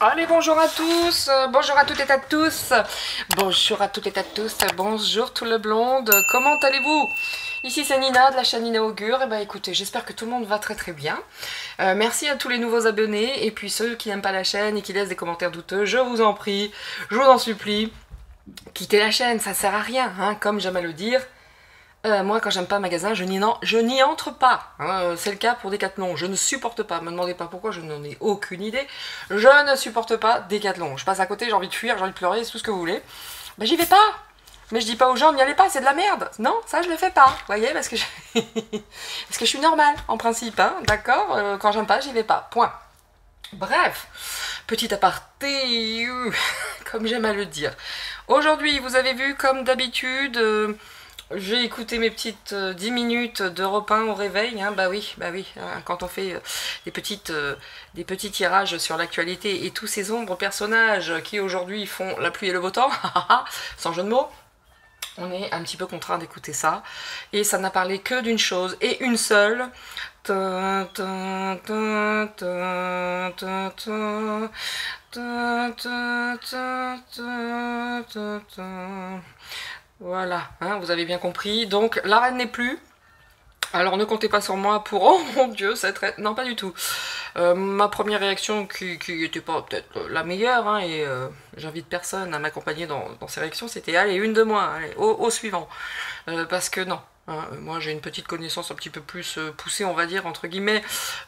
Allez, bonjour à tous, bonjour à toutes et à tous, bonjour à toutes et à tous, bonjour tout le blonde, comment allez-vous? Ici c'est Nina de la chaîne Nina Augure. Et bah écoutez, j'espère que tout le monde va très très bien. Merci à tous les nouveaux abonnés et puis ceux qui n'aiment pas la chaîne et qui laissent des commentaires douteux, je vous en prie, je vous en supplie, quittez la chaîne, ça sert à rien, hein, comme j'aime à le dire. Moi, quand j'aime pas un magasin, je n'y entre pas. Hein. C'est le cas pour Decathlon. Je ne supporte pas. Me demandez pas pourquoi, je n'en ai aucune idée. Je ne supporte pas Decathlon. Je passe à côté, j'ai envie de fuir, j'ai envie de pleurer, c'est tout ce que vous voulez. Ben, j'y vais pas. Mais je dis pas aux gens, n'y allez pas, c'est de la merde. Non, ça, je le fais pas. Vous voyez, parce que parce que je suis normale, en principe. Hein, d'accord. Quand j'aime pas, j'y vais pas. Point. Bref, petit aparté, comme j'aime à le dire. Aujourd'hui, vous avez vu, comme d'habitude... j'ai écouté mes petites 10 minutes d'Europe 1 au réveil, hein, bah oui, hein, quand on fait des petits tirages sur l'actualité et tous ces ombres personnages qui aujourd'hui font la pluie et le beau temps, sans jeu de mots, on est un petit peu contraint d'écouter ça, et ça n'a parlé que d'une chose, et une seule, voilà, hein, vous avez bien compris. Donc, la reine n'est plus. Alors, ne comptez pas sur moi pour... Oh mon Dieu, cette reine... Non, pas du tout. Ma première réaction, qui n'était pas peut-être la meilleure, hein, et j'invite personne à m'accompagner dans ces réactions, c'était, allez, une de moi, allez, au suivant. Parce que non. Hein, moi j'ai une petite connaissance un petit peu plus poussée, on va dire, entre guillemets,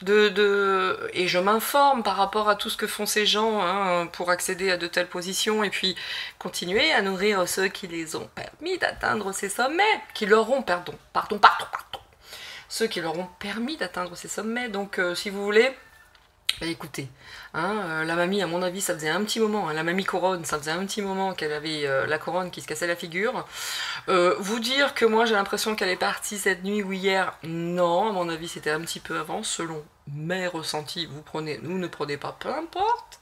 et je m'informe par rapport à tout ce que font ces gens, hein, pour accéder à de telles positions, et puis continuer à nourrir ceux qui les ont permis d'atteindre ces sommets, qui leur ont, pardon, ceux qui leur ont permis d'atteindre ces sommets. Donc si vous voulez, bah, écoutez, hein, la mamie, à mon avis, ça faisait un petit moment, hein, la mamie couronne, ça faisait un petit moment qu'elle avait la couronne qui se cassait la figure. Vous dire que moi j'ai l'impression qu'elle est partie cette nuit ou hier, non, à mon avis c'était un petit peu avant, selon mes ressentis, vous ne prenez pas, peu importe.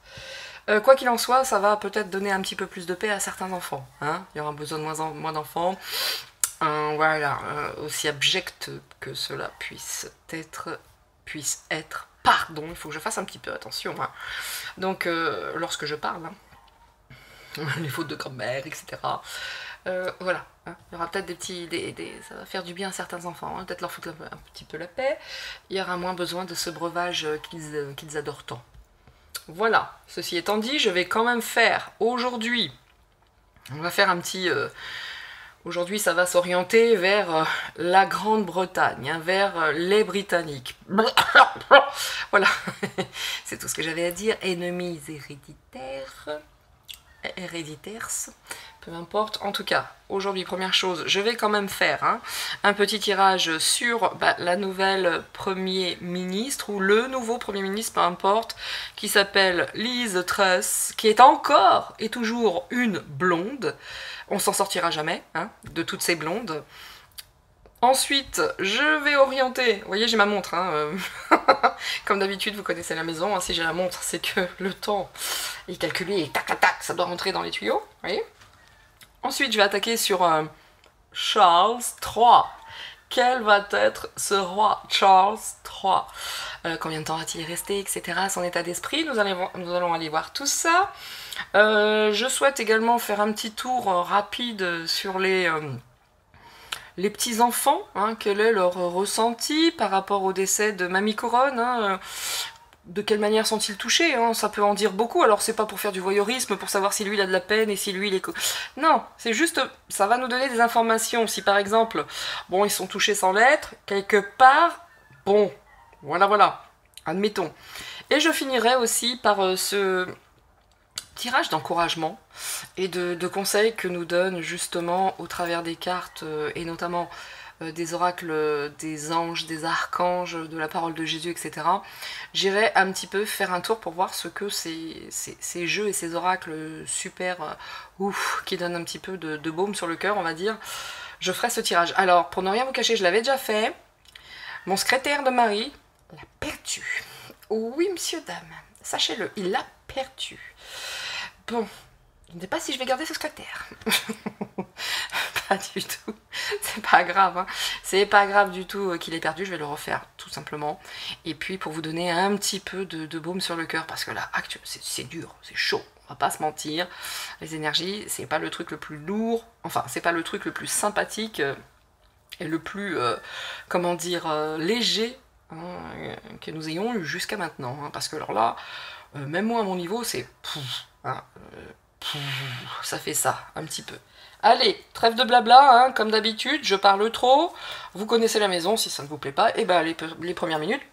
Quoi qu'il en soit, ça va peut-être donner un petit peu plus de paix à certains enfants, hein. Il y aura besoin de moins d'enfants. Voilà, aussi abject que cela puisse être, pardon, il faut que je fasse un petit peu attention, hein. Donc, lorsque je parle, hein, les fautes de grand-mère, etc., voilà, hein, il y aura peut-être ça va faire du bien à certains enfants, hein, peut-être leur foutre un petit peu la paix, il y aura moins besoin de ce breuvage qu'ils adorent tant. Voilà, ceci étant dit, je vais quand même faire aujourd'hui, on va faire un petit... aujourd'hui, ça va s'orienter vers la Grande-Bretagne, hein, vers les Britanniques. Voilà, c'est tout ce que j'avais à dire. Ennemis héréditaires, peu importe. En tout cas, aujourd'hui, première chose, je vais quand même faire, hein, un petit tirage sur la nouvelle Premier ministre, ou le nouveau Premier ministre, peu importe, qui s'appelle Liz Truss, qui est encore et toujours une blonde. On s'en sortira jamais, hein, de toutes ces blondes. Ensuite, je vais orienter, vous voyez j'ai ma montre, hein, comme d'habitude vous connaissez la maison, hein, si j'ai la montre c'est que le temps est calculé et tac tac tac, ça doit rentrer dans les tuyaux, vous voyez. Ensuite je vais attaquer sur Charles III. Quel va être ce roi Charles III? Combien de temps va-t-il rester, etc. Son état d'esprit, nous allons aller voir tout ça. Je souhaite également faire un petit tour rapide sur les petits-enfants, hein, quel est leur ressenti par rapport au décès de Mamie Couronne, hein, de quelle manière sont-ils touchés, hein, ça peut en dire beaucoup. Alors c'est pas pour faire du voyeurisme, pour savoir si lui il a de la peine et si lui il est... Non, c'est juste, ça va nous donner des informations. Si par exemple, bon, ils sont touchés sans l'être, quelque part, bon, voilà, admettons. Et je finirai aussi par ce tirage d'encouragement et de conseils que nous donne justement au travers des cartes et notamment des oracles, des anges, des archanges, de la parole de Jésus, etc. J'irai un petit peu faire un tour pour voir ce que ces jeux et ces oracles super ouf, qui donnent un petit peu de baume sur le cœur, on va dire. Je ferai ce tirage. Alors, pour ne rien vous cacher, je l'avais déjà fait. Mon secrétaire de mari l'a perdu. Oui, monsieur, dame, sachez-le, il l'a perdu. Bon, je ne sais pas si je vais garder ce secrétaire. pas du tout. C'est pas grave, hein. C'est pas grave du tout qu'il ait perdu, je vais le refaire tout simplement. Et puis pour vous donner un petit peu de baume sur le cœur, parce que là, c'est dur, c'est chaud, on va pas se mentir. Les énergies, c'est pas le truc le plus lourd, enfin, c'est pas le truc le plus sympathique et le plus, comment dire, léger hein, que nous ayons eu jusqu'à maintenant. Hein, parce que alors là, même moi à mon niveau, c'est... Hein, ça fait ça, un petit peu. Allez, trêve de blabla, hein, comme d'habitude, je parle trop. Vous connaissez la maison, si ça ne vous plaît pas, et ben les premières minutes,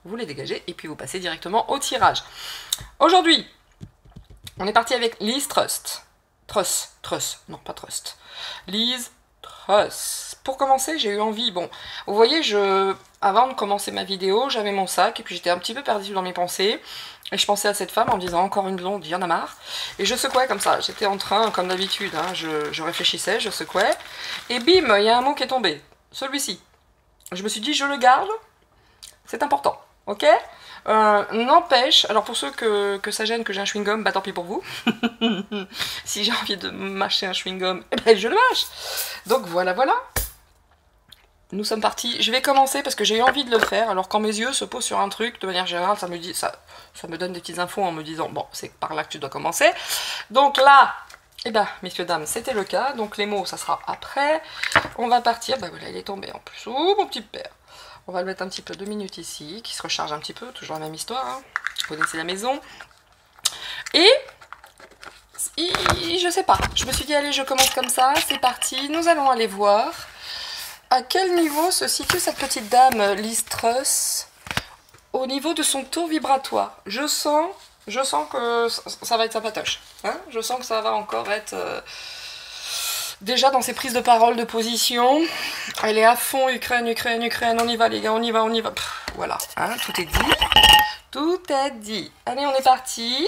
vous les dégagez, et puis vous passez directement au tirage. Aujourd'hui, on est parti avec Liz Trust. Truss, non pas Trust. Liz Truss. Pour commencer, j'ai eu envie, bon, vous voyez, avant de commencer ma vidéo, j'avais mon sac, et puis j'étais un petit peu perdue dans mes pensées, et je pensais à cette femme en me disant, encore une blonde, il y en a marre, et je secouais comme ça, j'étais en train, comme d'habitude, hein, je réfléchissais, je secouais, et bim, il y a un mot qui est tombé, celui-ci. Je me suis dit, je le garde, c'est important, ok? N'empêche, alors pour ceux que ça gêne que j'ai un chewing-gum, bah tant pis pour vous. Si j'ai envie de mâcher un chewing-gum, eh ben je le mâche. Donc voilà, voilà. Nous sommes partis. Je vais commencer parce que j'ai eu envie de le faire. Alors quand mes yeux se posent sur un truc, de manière générale, ça me donne des petites infos en me disant, bon, c'est par là que tu dois commencer. Donc là, eh ben, messieurs, dames, c'était le cas. Donc les mots, ça sera après. On va partir. Bah voilà, il est tombé en plus. Oh, mon petit père. On va le mettre un petit peu 2 minutes ici, qui se recharge un petit peu, toujours la même histoire, hein. Vous connaissez la maison. Et je sais pas, je me suis dit allez je commence comme ça, c'est parti, nous allons aller voir à quel niveau se situe cette petite dame Liz Truss au niveau de son taux vibratoire. Je sens que ça va être sympatoche, hein, je sens que ça va encore être... Déjà dans ses prises de parole, de position, elle est à fond Ukraine, on y va les gars, on y va. Pff, voilà, hein, tout est dit. Tout est dit. Allez, on est parti.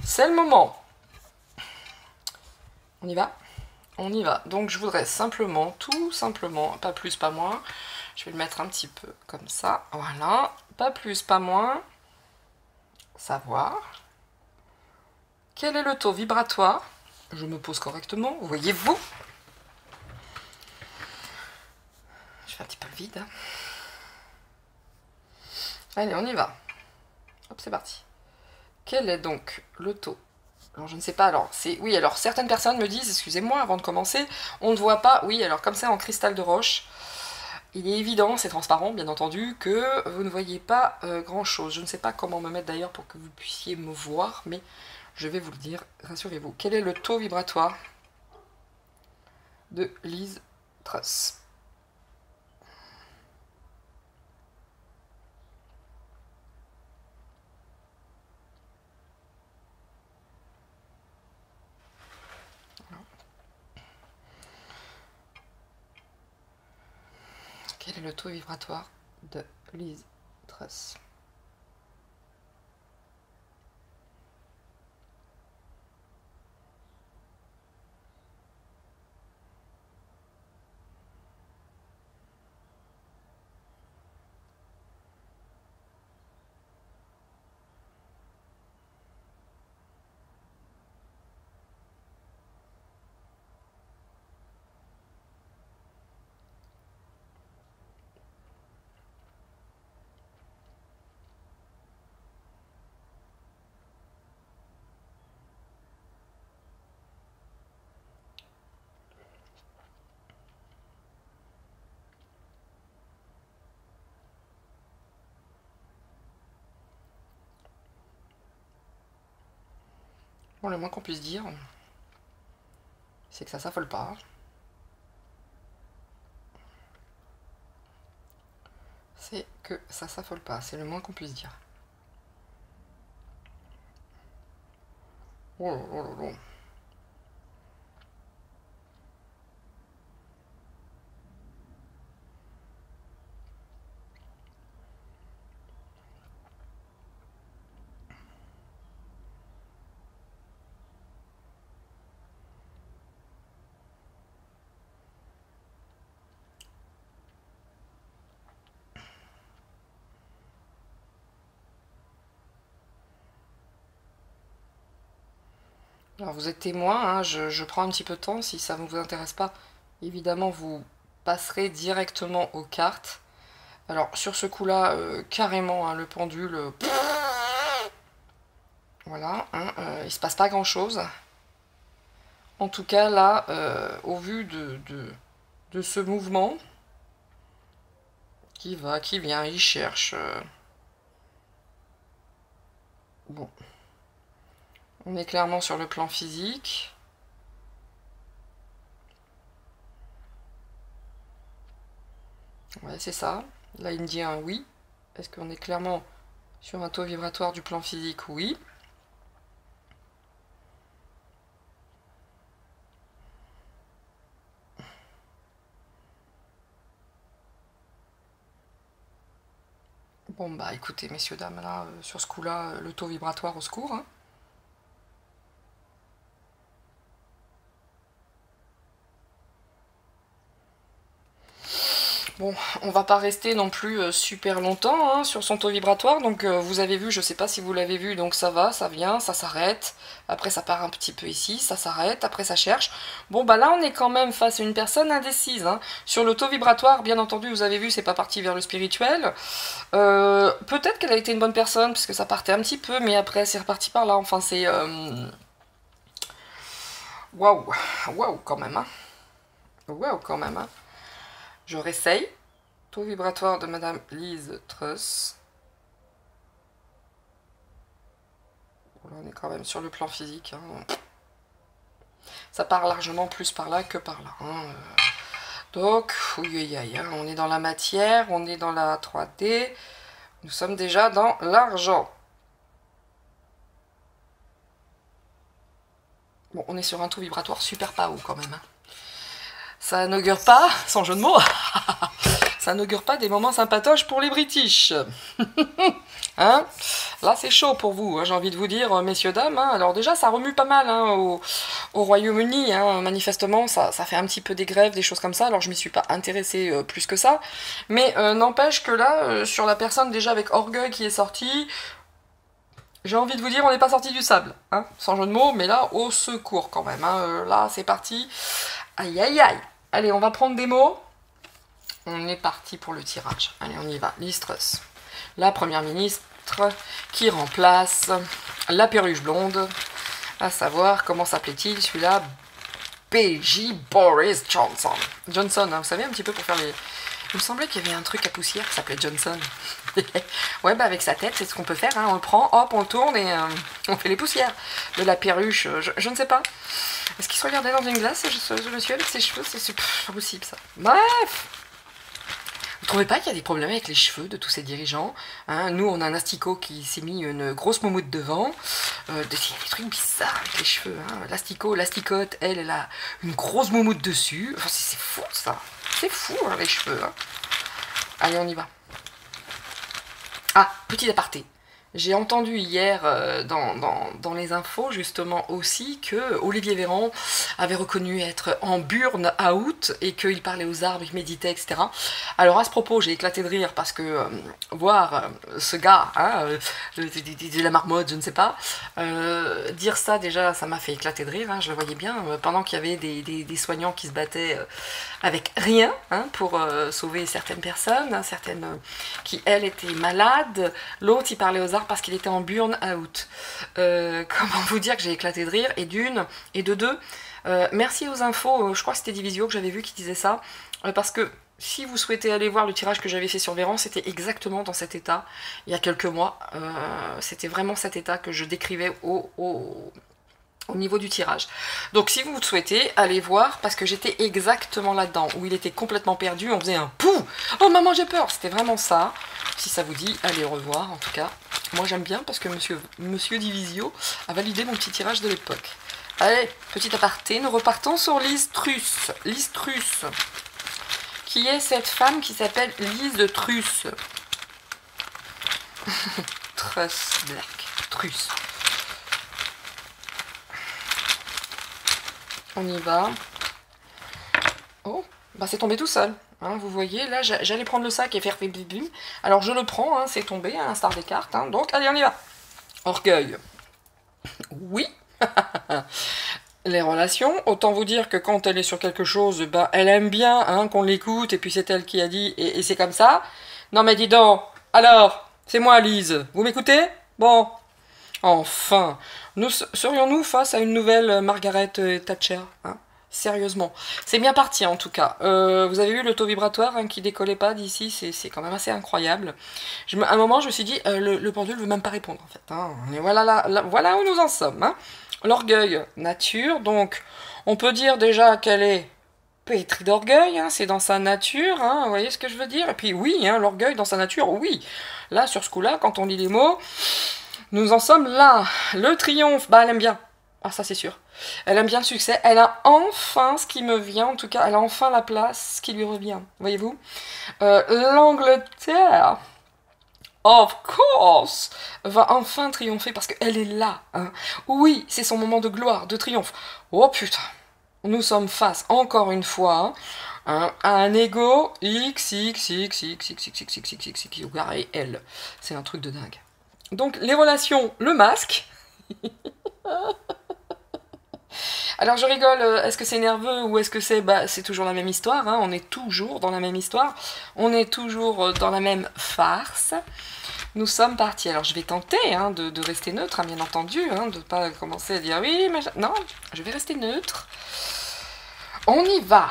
C'est le moment. On y va? On y va. Donc je voudrais simplement, tout simplement, pas plus, pas moins. Je vais le mettre un petit peu comme ça. Voilà. Pas plus, pas moins. Savoir. Quel est le taux vibratoire? Je me pose correctement, voyez-vous? Je fais un petit peu le vide. Hein. Allez, on y va. Hop, c'est parti. Quel est donc le taux? Alors, je ne sais pas, alors, c'est... Oui, alors, certaines personnes me disent, excusez-moi, avant de commencer, on ne voit pas... Oui, alors, comme c'est en cristal de roche, il est évident, c'est transparent, bien entendu, que vous ne voyez pas grand-chose. Je ne sais pas comment me mettre, d'ailleurs, pour que vous puissiez me voir, mais je vais vous le dire, rassurez-vous. Quel est le taux vibratoire de Liz Truss? Quel est le taux vibratoire de Liz Truss? Bon, le moins qu'on puisse dire, c'est que ça s'affole pas. C'est que ça s'affole pas, c'est le moins qu'on puisse dire. Oh là là là là. Alors vous êtes témoin, hein, je prends un petit peu de temps, si ça ne vous intéresse pas, évidemment vous passerez directement aux cartes. Alors sur ce coup-là, carrément, hein, le pendule, voilà, hein, il se passe pas grand-chose. En tout cas là, au vu de ce mouvement, qui va, qui vient, il cherche. Bon. On est clairement sur le plan physique. Ouais, c'est ça. Là, il me dit un oui. Est-ce qu'on est clairement sur un taux vibratoire du plan physique? Oui. Bon, bah écoutez, messieurs, dames, là, sur ce coup-là, le taux vibratoire au secours, hein. Bon, on va pas rester non plus super longtemps hein, sur son taux vibratoire, donc vous avez vu, je sais pas si vous l'avez vu, donc ça va, ça vient, ça s'arrête, après ça part un petit peu ici, ça s'arrête, après ça cherche. Bon bah là on est quand même face à une personne indécise, hein. Sur le taux vibratoire, bien entendu, vous avez vu, c'est pas parti vers le spirituel. Peut-être qu'elle a été une bonne personne, parce que ça partait un petit peu, mais après c'est reparti par là, enfin c'est... Waouh, waouh quand même, hein. Waouh quand même, hein. Je réessaye. Taux vibratoire de Madame Lise Truss. Là, on est quand même sur le plan physique. Hein. Ça part largement plus par là que par là. Hein. Donc, hein, on est dans la matière, on est dans la 3D. Nous sommes déjà dans l'argent. Bon, on est sur un taux vibratoire super pas haut quand même. Hein. Ça n'augure pas, sans jeu de mots, ça n'augure pas des moments sympatoches pour les British. Hein, là, c'est chaud pour vous, hein, j'ai envie de vous dire, messieurs, dames. Hein. Alors déjà, ça remue pas mal hein, au Royaume-Uni. Hein. Manifestement, ça fait un petit peu des grèves, des choses comme ça. Alors, je m'y suis pas intéressée plus que ça. Mais n'empêche que là, sur la personne déjà avec orgueil qui est sortie, j'ai envie de vous dire, on n'est pas sorti du sable. Hein, sans jeu de mots, mais là, au secours quand même. Hein. Là, c'est parti. Aïe, aïe, aïe. Allez, on va prendre des mots. On est parti pour le tirage. Allez, on y va. Liz Truss, la première ministre qui remplace la perruche blonde. À savoir, comment s'appelait-il celui-là? B.J. Boris Johnson. Johnson, hein, vous savez, un petit peu pour faire les... Il me semblait qu'il y avait un truc à poussière qui s'appelait Johnson. Ouais, bah avec sa tête, c'est ce qu'on peut faire. Hein. On le prend, hop, on le tourne et on fait les poussières. De la perruche, je ne sais pas. Est-ce qu'il se regardait dans une glace, ce monsieur, avec ses cheveux? C'est pas possible, ça. Bref. Vous trouvez pas qu'il y a des problèmes avec les cheveux de tous ces dirigeants hein? Nous, on a un asticot qui s'est mis une grosse moumoute devant. Il y a des trucs bizarres avec les cheveux. Hein? L'asticot, l'asticote, elle a une grosse moumoute dessus. Enfin, c'est fou, ça. C'est fou, hein, les cheveux. Hein. Allez, on y va. Ah, petit aparté. J'ai entendu hier dans les infos justement aussi que Olivier Véran avait reconnu être en burn-out et qu'il parlait aux arbres, il méditait, etc. Alors à ce propos, j'ai éclaté de rire parce que voir ce gars, hein, de la marmotte, je ne sais pas, dire ça déjà, ça m'a fait éclater de rire, hein, je le voyais bien, pendant qu'il y avait des soignants qui se battaient avec rien hein, pour sauver certaines personnes, hein, certaines qui elles étaient malades, l'autre il parlait aux arbres parce qu'il était en burn-out. Comment vous dire que j'ai éclaté de rire, et d'une, et de deux, merci aux infos, je crois que c'était Divisio que j'avais vu qui disait ça, parce que si vous souhaitez aller voir le tirage que j'avais fait sur Véran, c'était exactement dans cet état, il y a quelques mois, c'était vraiment cet état que je décrivais au niveau du tirage. Donc si vous le souhaitez, allez voir, parce que j'étais exactement là-dedans, où il était complètement perdu, on faisait un pouh, oh maman j'ai peur, c'était vraiment ça. Si ça vous dit, allez revoir, en tout cas. Moi j'aime bien, parce que monsieur Divisio a validé mon petit tirage de l'époque. Allez, petit aparté, nous repartons sur Lise Truss. Lise Truss, qui est cette femme qui s'appelle Lise Truss. Truss, Black, Truss. On y va. Oh, bah c'est tombé tout seul. Hein, vous voyez, là, j'allais prendre le sac et faire bim. Alors je le prends, hein, c'est tombé, à l'instar des cartes. Hein, donc, allez, on y va. Orgueil. Oui. Les relations, autant vous dire que quand elle est sur quelque chose, ben, elle aime bien hein, qu'on l'écoute, et puis c'est elle qui a dit, et c'est comme ça. Non mais dis donc, alors, c'est moi Lise, vous m'écoutez? Bon, enfin, serions-nous face à une nouvelle Margaret Thatcher hein? Sérieusement, c'est bien parti en tout cas. Vous avez vu le taux vibratoire hein, qui décollait pas d'ici, c'est quand même assez incroyable. À un moment, je me suis dit, le pendule veut même pas répondre en fait. Hein. Et voilà, voilà où nous en sommes. Hein. L'orgueil, nature, donc on peut dire déjà qu'elle est pétrie d'orgueil, hein, c'est dans sa nature, hein, vous voyez ce que je veux dire? Et puis oui, hein, l'orgueil dans sa nature, oui. Là, sur ce coup-là, quand on lit les mots, nous en sommes là. Le triomphe, bah elle aime bien. Ah ça c'est sûr. Elle aime bien le succès. Elle a enfin ce qui me vient, en tout cas, elle a enfin la place qui lui revient. Voyez-vous l'Angleterre, of course, va enfin triompher parce qu'elle est là. Hein. Oui, c'est son moment de gloire, de triomphe. Oh putain, nous sommes face, encore une fois, hein, à un ego XXXXXXXXXXL. C'est un truc de dingue. Donc, les relations, le masque. Alors je rigole, est-ce que c'est nerveux ou est-ce que c'est... Bah c'est toujours la même histoire, hein, on est toujours dans la même histoire, on est toujours dans la même farce. Nous sommes partis, alors je vais tenter hein, de rester neutre, hein, bien entendu, hein, de ne pas commencer à dire oui, mais... Non, je vais rester neutre. On y va.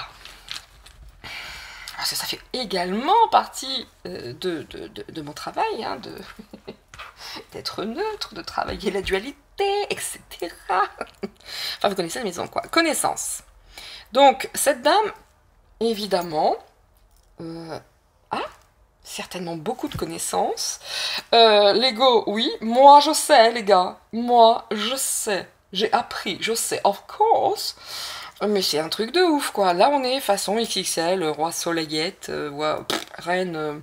Ça fait également partie de mon travail, hein, d'être neutre, de travailler la dualité, etc. Enfin, vous connaissez la maison, quoi. Connaissance. Donc, cette dame, évidemment, a certainement beaucoup de connaissances. L'ego, oui. Moi, je sais, les gars. Moi, je sais. J'ai appris, je sais, of course. Mais c'est un truc de ouf, quoi. Là, on est façon XXL, roi soleillette, reine,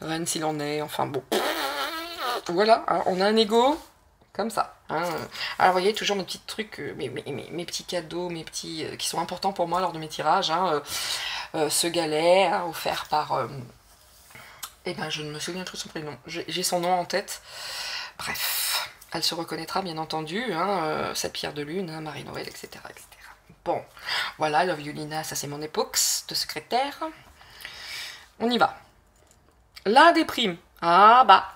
reine s'il en est, enfin bon. Voilà, hein, on a un ego comme ça. Hein. Alors, vous voyez, toujours mes petits trucs, mes petits cadeaux, mes petits qui sont importants pour moi lors de mes tirages. Hein, ce galet, hein, offert par... eh ben, je ne me souviens plus de son prénom. J'ai son nom en tête. Bref, elle se reconnaîtra, bien entendu. Hein, sa pierre de lune, hein, Marie-Noël, etc., etc. Bon, voilà, Love You Lina, ça c'est mon époque de secrétaire. On y va. La déprime. Ah bah.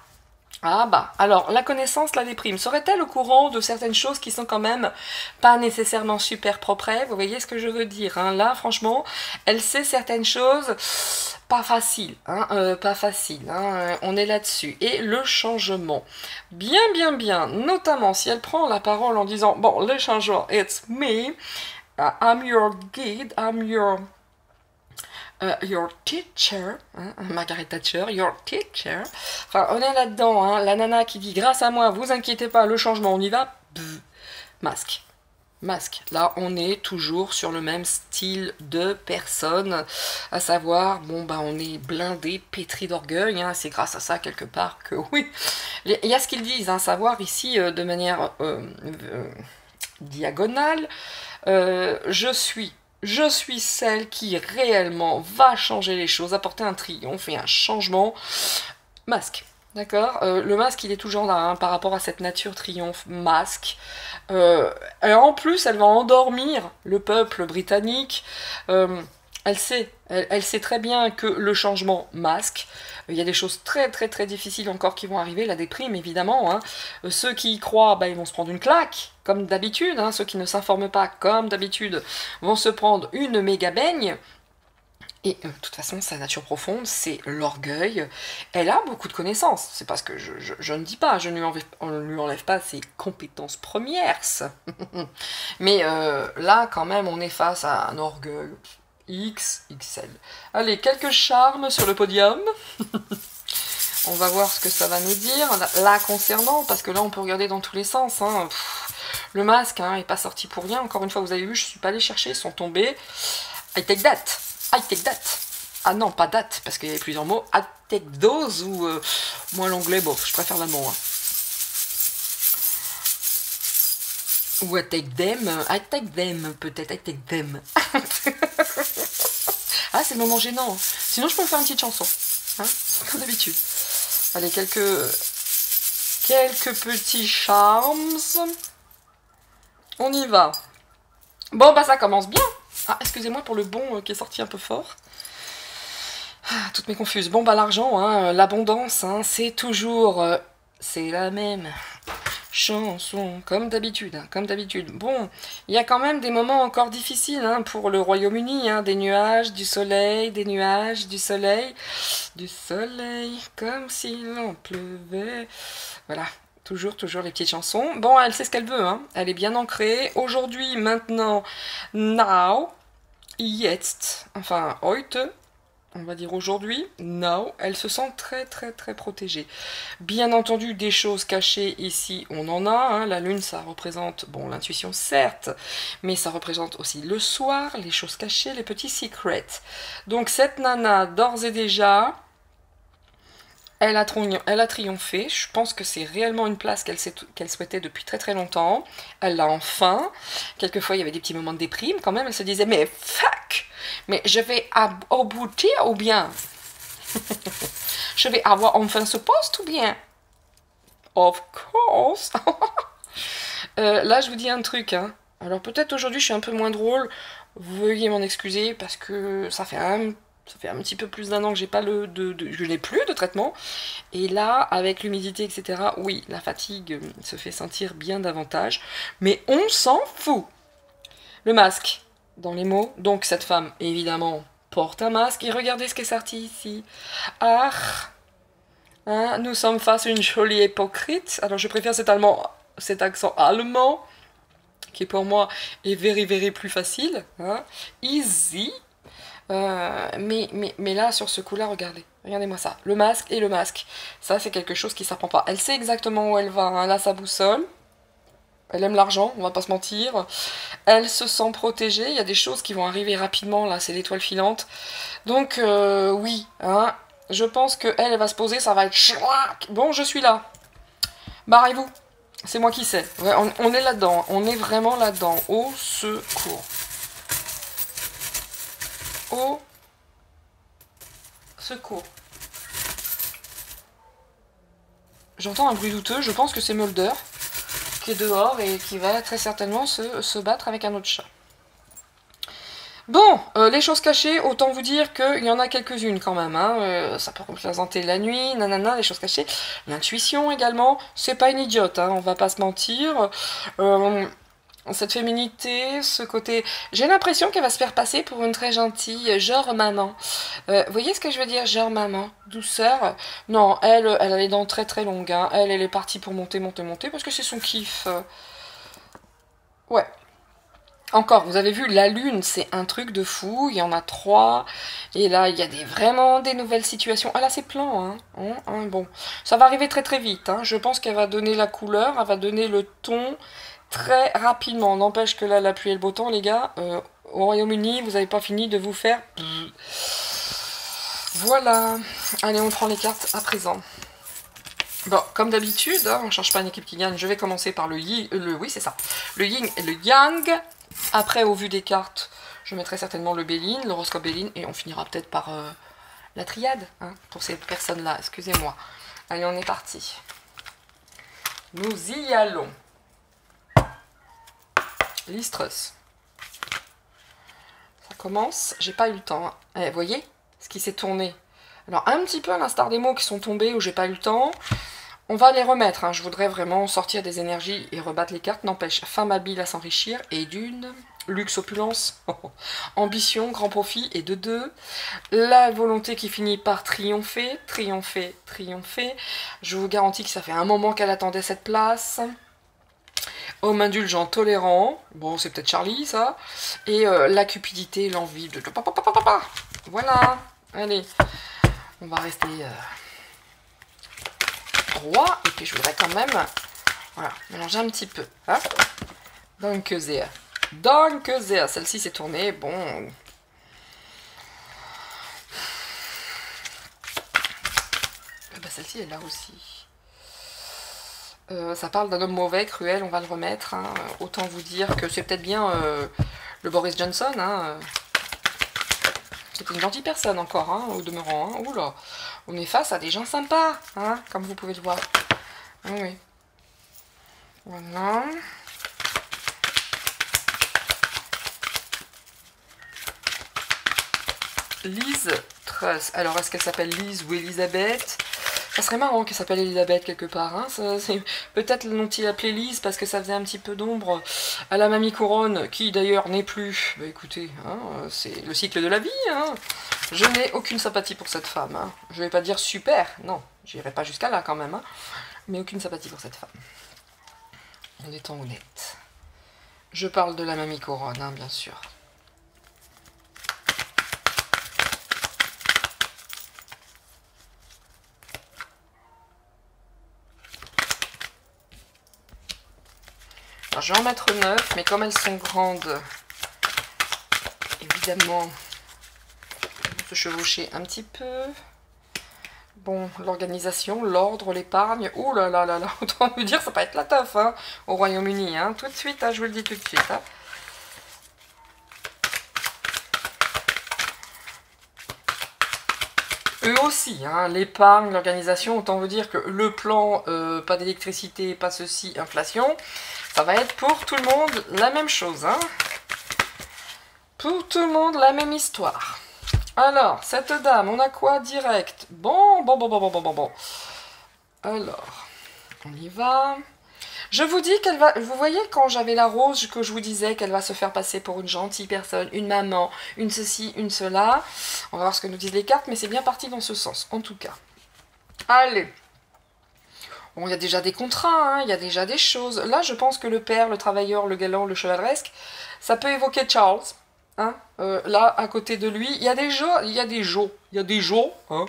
Ah bah, alors, la connaissance la déprime. Serait-elle au courant de certaines choses qui sont quand même pas nécessairement super propres? Vous voyez ce que je veux dire hein. Là, franchement, elle sait certaines choses pas faciles. Hein, pas faciles. Hein, on est là-dessus. Et le changement. Bien, bien, bien. Notamment si elle prend la parole en disant, bon, le changement, it's me. I'm your guide, I'm your teacher, hein, Margaret Thatcher, your teacher. Enfin, on est là-dedans, hein, la nana qui dit grâce à moi, vous inquiétez pas, le changement, on y va. Pff, masque. Masque. Là, on est toujours sur le même style de personne, à savoir, bon, bah, on est blindé, pétri d'orgueil, hein, c'est grâce à ça, quelque part, que oui. Il y a ce qu'ils disent, hein, savoir ici, de manière diagonale, je suis celle qui réellement va changer les choses, apporter un triomphe et un changement. Masque, d'accord le masque, il est toujours là, hein, par rapport à cette nature triomphe, masque. Et en plus, elle va endormir le peuple britannique. Elle sait très bien que le changement masque. Il y a des choses très très très difficiles encore qui vont arriver, la déprime évidemment. Hein. Ceux qui y croient, bah, ils vont se prendre une claque, comme d'habitude. Hein. Ceux qui ne s'informent pas, comme d'habitude, vont se prendre une méga baigne. Et de toute façon, sa nature profonde, c'est l'orgueil. Elle a beaucoup de connaissances. C'est parce que je ne dis pas, on ne lui enlève pas ses compétences premières. Mais là, quand même, on est face à un orgueil XXL. Allez, quelques charmes sur le podium. On va voir ce que ça va nous dire là concernant, parce que là on peut regarder dans tous les sens. Hein. Le masque hein, est pas sorti pour rien. Encore une fois, vous avez vu, je suis pas allée chercher, ils sont tombés. I take that. I take that. Ah non, pas date, parce qu'il y avait plusieurs mots. I take those ou moi l'anglais, bon, je préfère l'allemand. Hein. Ou I take them, peut-être, I take them. Ah, c'est le moment gênant. Sinon, je peux me faire une petite chanson. Hein, comme d'habitude. Allez, quelques petits charms. On y va. Bon, bah ça commence bien. Ah, excusez-moi pour le bon qui est sorti un peu fort. Ah, toutes mes confuses. Bon, bah l'argent, hein, l'abondance, hein, c'est toujours... c'est la même chanson, comme d'habitude, hein, comme d'habitude. Bon, il y a quand même des moments encore difficiles hein, pour le Royaume-Uni, hein, des nuages, du soleil, des nuages, du soleil, comme s'il en pleuvait. Voilà, toujours les petites chansons. Bon, elle sait ce qu'elle veut, hein, elle est bien ancrée. Aujourd'hui, maintenant, now, jetzt, enfin, heute, on va dire aujourd'hui, now, elle se sent très protégée. Bien entendu, des choses cachées ici, on en a. Hein. La lune, ça représente, bon, l'intuition certes, mais ça représente aussi le soir, les choses cachées, les petits secrets. Donc cette nana, d'ores et déjà, elle a triomphé. Je pense que c'est réellement une place qu'elle souhaitait depuis très longtemps. Elle l'a enfin. Quelquefois, il y avait des petits moments de déprime quand même. Elle se disait, mais fuck! Mais je vais aboutir ou bien? Je vais avoir enfin ce poste ou bien? Of course! Là, je vous dis un truc. Hein. Alors peut-être aujourd'hui, je suis un peu moins drôle. Veuillez m'en excuser parce que ça fait un petit peu plus d'un an que j'ai pas je n'ai plus de traitement. Et là, avec l'humidité, etc., oui, la fatigue se fait sentir bien davantage. Mais on s'en fout. Le masque, dans les mots. Donc cette femme, évidemment, porte un masque. Et regardez ce qui est sorti ici. Ah, hein, nous sommes face à une jolie hypocrite. Alors je préfère cet accent allemand, qui pour moi est very plus facile. Hein. Easy. Mais là, sur ce coup-là, regardez-moi ça. Le masque et le masque. Ça, c'est quelque chose qui ne s'apprend pas. Elle sait exactement où elle va. Hein. Là, sa boussole. Elle aime l'argent, on va pas se mentir. Elle se sent protégée. Il y a des choses qui vont arriver rapidement. Là, c'est l'étoile filante. Donc, oui. Hein, je pense qu'elle va se poser. Ça va être... Bon, je suis là. Barrez-vous. C'est moi qui sais. Ouais, on est là-dedans. On est vraiment là-dedans. Au secours. Au secours. J'entends un bruit douteux, je pense que c'est Mulder qui est dehors et qui va très certainement se battre avec un autre chat. Bon, les choses cachées, autant vous dire qu'il y en a quelques-unes quand même. Hein. Ça peut représenter la nuit, nanana, les choses cachées. L'intuition également, c'est pas une idiote, hein, on va pas se mentir. Cette féminité, ce côté... J'ai l'impression qu'elle va se faire passer pour une très gentille, genre maman. Vous voyez ce que je veux dire, genre maman? Douceur. Non, elle a les dents très longues. Hein. Elle est partie pour monter, parce que c'est son kiff. Ouais. Encore, vous avez vu, la lune, c'est un truc de fou. Il y en a 3. Et là, il y a vraiment des nouvelles situations. Ah là, c'est plein. Hein. Bon, ça va arriver très vite. Hein. Je pense qu'elle va donner la couleur, elle va donner le ton... Très rapidement, n'empêche que là, la pluie et le beau temps, les gars, au Royaume-Uni, vous n'avez pas fini de vous faire... Voilà. Allez, on prend les cartes à présent. Bon, comme d'habitude, hein, on ne change pas une équipe qui gagne. Je vais commencer par oui, c'est ça. Le yin et le yang. Après, au vu des cartes, je mettrai certainement le Béline, l'horoscope Béline, et on finira peut-être par la triade, hein, pour ces personnes-là. Excusez-moi. Allez, on est parti. Nous y allons. Listrus. Ça commence, j'ai pas eu le temps. Hein. Vous voyez ce qui s'est tourné. Alors un petit peu à l'instar des mots qui sont tombés où j'ai pas eu le temps. On va les remettre. Hein. Je voudrais vraiment sortir des énergies et rebattre les cartes. N'empêche, femme habile à s'enrichir et d'une. Luxe, opulence, ambition, grand profit et de 2. La volonté qui finit par triompher. Je vous garantis que ça fait un moment qu'elle attendait cette place. Homme indulgent, tolérant, bon c'est peut-être Charlie ça, et la cupidité, l'envie de... Voilà, allez, on va rester droit, et puis je voudrais quand même, voilà, mélanger un petit peu, hein. Danke sehr, celle-ci s'est tournée, bon... Bah, celle-ci est là aussi. Ça parle d'un homme mauvais, cruel, on va le remettre. Hein. Autant vous dire que c'est peut-être bien le Boris Johnson. Hein. C'est une gentille personne encore, hein, au demeurant. Hein. Oula, on est face à des gens sympas, hein, comme vous pouvez le voir. Ah oui. Voilà. Liz Truss. Alors, est-ce qu'elle s'appelle Liz ou Elisabeth? Ça serait marrant qu'elle s'appelle Elisabeth quelque part. Hein. Peut-être l'ont-ils appelé Liz parce que ça faisait un petit peu d'ombre à la mamie couronne, qui d'ailleurs n'est plus. Bah écoutez, hein, c'est le cycle de la vie. Hein. Je n'ai aucune sympathie pour cette femme. Hein. Je vais pas dire super, non, j'irai pas jusqu'à là quand même. Hein. Mais aucune sympathie pour cette femme. En étant honnête. Je parle de la mamie couronne, hein, bien sûr. Alors, je vais en mettre 9, mais comme elles sont grandes, évidemment, elles vont se chevaucher un petit peu. Bon, l'organisation, l'ordre, l'épargne, ouh là là là là, autant vous dire, ça va être la teuf, hein, au Royaume-Uni, hein, tout de suite, hein, je vous le dis tout de suite. Hein. Eux aussi, hein, l'épargne, l'organisation, autant vous dire que le plan, pas d'électricité, pas ceci, inflation, ça va être pour tout le monde la même chose. Hein. Pour tout le monde, la même histoire. Alors, cette dame, on a quoi direct? Bon. Alors, on y va. Je vous dis qu'elle va... Vous voyez quand j'avais la rose, que je vous disais qu'elle va se faire passer pour une gentille personne, une maman, une ceci, une cela. On va voir ce que nous disent les cartes, mais c'est bien parti dans ce sens, en tout cas. Allez. Bon, il y a déjà des contrats, hein, il y a déjà des choses. Là, je pense que le père, le travailleur, le galant, le chevaleresque, ça peut évoquer Charles. Hein, là, à côté de lui, il y a des gens, hein,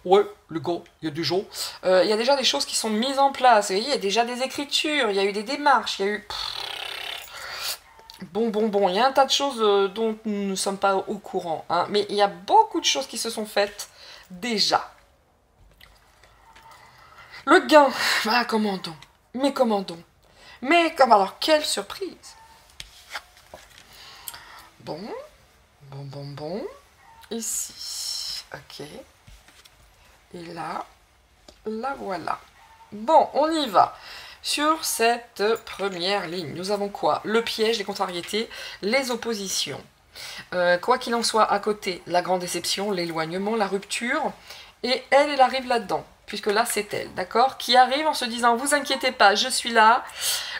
ouais, le gars, il y a des gens, il y a déjà des choses qui sont mises en place, vous voyez, il y a déjà des écritures, il y a eu des démarches, il y a eu... Bon, il y a un tas de choses dont nous ne sommes pas au courant, hein, mais il y a beaucoup de choses qui se sont faites déjà. Le gain, ah, commandons, mais alors, quelle surprise! Bon, ici, ok, et là, la voilà. Bon, on y va. Sur cette première ligne, nous avons quoi? Le piège, les contrariétés, les oppositions. Quoi qu'il en soit, à côté, la grande déception, l'éloignement, la rupture, et elle arrive là-dedans, puisque là, c'est elle, d'accord? Qui arrive en se disant, vous inquiétez pas, je suis là,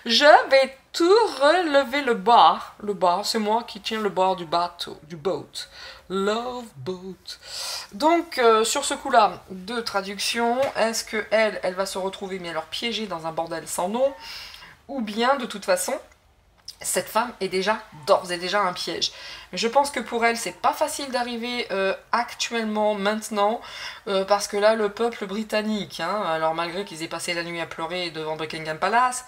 je vais tout relever le bar. Le bar, c'est moi qui tiens le bar du bateau, du boat. Love boat. Donc, sur ce coup-là, de traduction, est-ce que elle va se retrouver, mais alors piégée dans un bordel sans nom, ou bien, de toute façon, cette femme est déjà, d'ores et déjà un piège. Mais je pense que pour elle, c'est pas facile d'arriver actuellement, maintenant, parce que là, le peuple britannique, hein, alors malgré qu'ils aient passé la nuit à pleurer devant Buckingham Palace,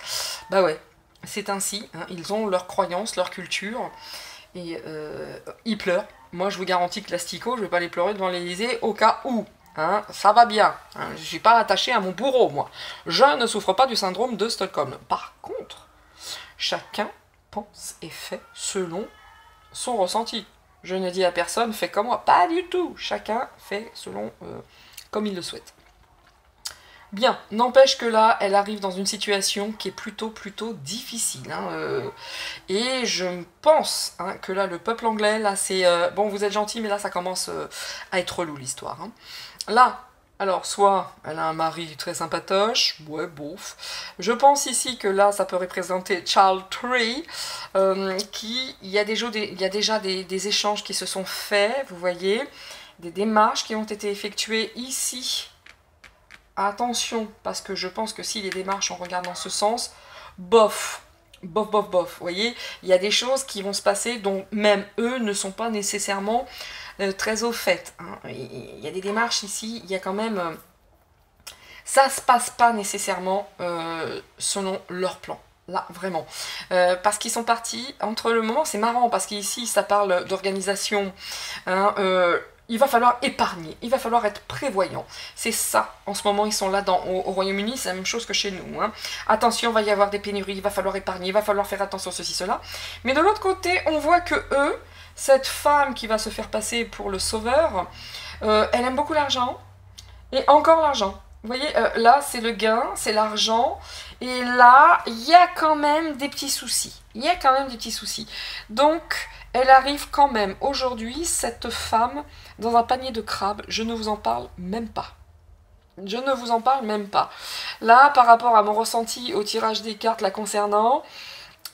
bah ouais, c'est ainsi, hein, ils ont leurs croyances, leur culture, et ils pleurent. Moi, je vous garantis que l'asticot, je vais pas les pleurer devant l'Élysée au cas où. Hein, ça va bien. Hein, je suis pas attaché à mon bourreau, moi. Je ne souffre pas du syndrome de Stockholm. Par contre, chacun pense et fait selon son ressenti. Je ne dis à personne, fais comme moi. Pas du tout. Chacun fait selon comme il le souhaite. Bien, n'empêche que là, elle arrive dans une situation qui est plutôt difficile. Hein, et je pense hein, que là, le peuple anglais, là, c'est... bon, vous êtes gentil, mais là, ça commence à être relou, l'histoire. Hein. Là, alors, soit elle a un mari très sympatoche, ouais, bof. Je pense ici que là, ça peut représenter Charles III, il y a déjà des échanges qui se sont faits, vous voyez, des démarches qui ont été effectuées ici. Attention, parce que je pense que si les démarches, on regarde dans ce sens, bof, vous voyez, il y a des choses qui vont se passer dont même eux ne sont pas nécessairement très au fait. Hein. Il y a des démarches ici, il y a quand même... ça se passe pas nécessairement selon leur plan. Là, vraiment. Parce qu'ils sont partis entre le moment, c'est marrant, parce qu'ici, ça parle d'organisation, hein, il va falloir épargner, il va falloir être prévoyant. C'est ça, en ce moment, ils sont là au Royaume-Uni, c'est la même chose que chez nous. Hein. Attention, il va y avoir des pénuries, il va falloir épargner, il va falloir faire attention, ceci, cela. Mais de l'autre côté, on voit que eux, cette femme qui va se faire passer pour le sauveur, elle aime beaucoup l'argent, et encore l'argent. Vous voyez, là, c'est le gain, c'est l'argent. Et là, il y a quand même des petits soucis. Il y a quand même des petits soucis. Donc, elle arrive quand même aujourd'hui, cette femme, dans un panier de crabes. Je ne vous en parle même pas. Je ne vous en parle même pas. Là, par rapport à mon ressenti au tirage des cartes la concernant,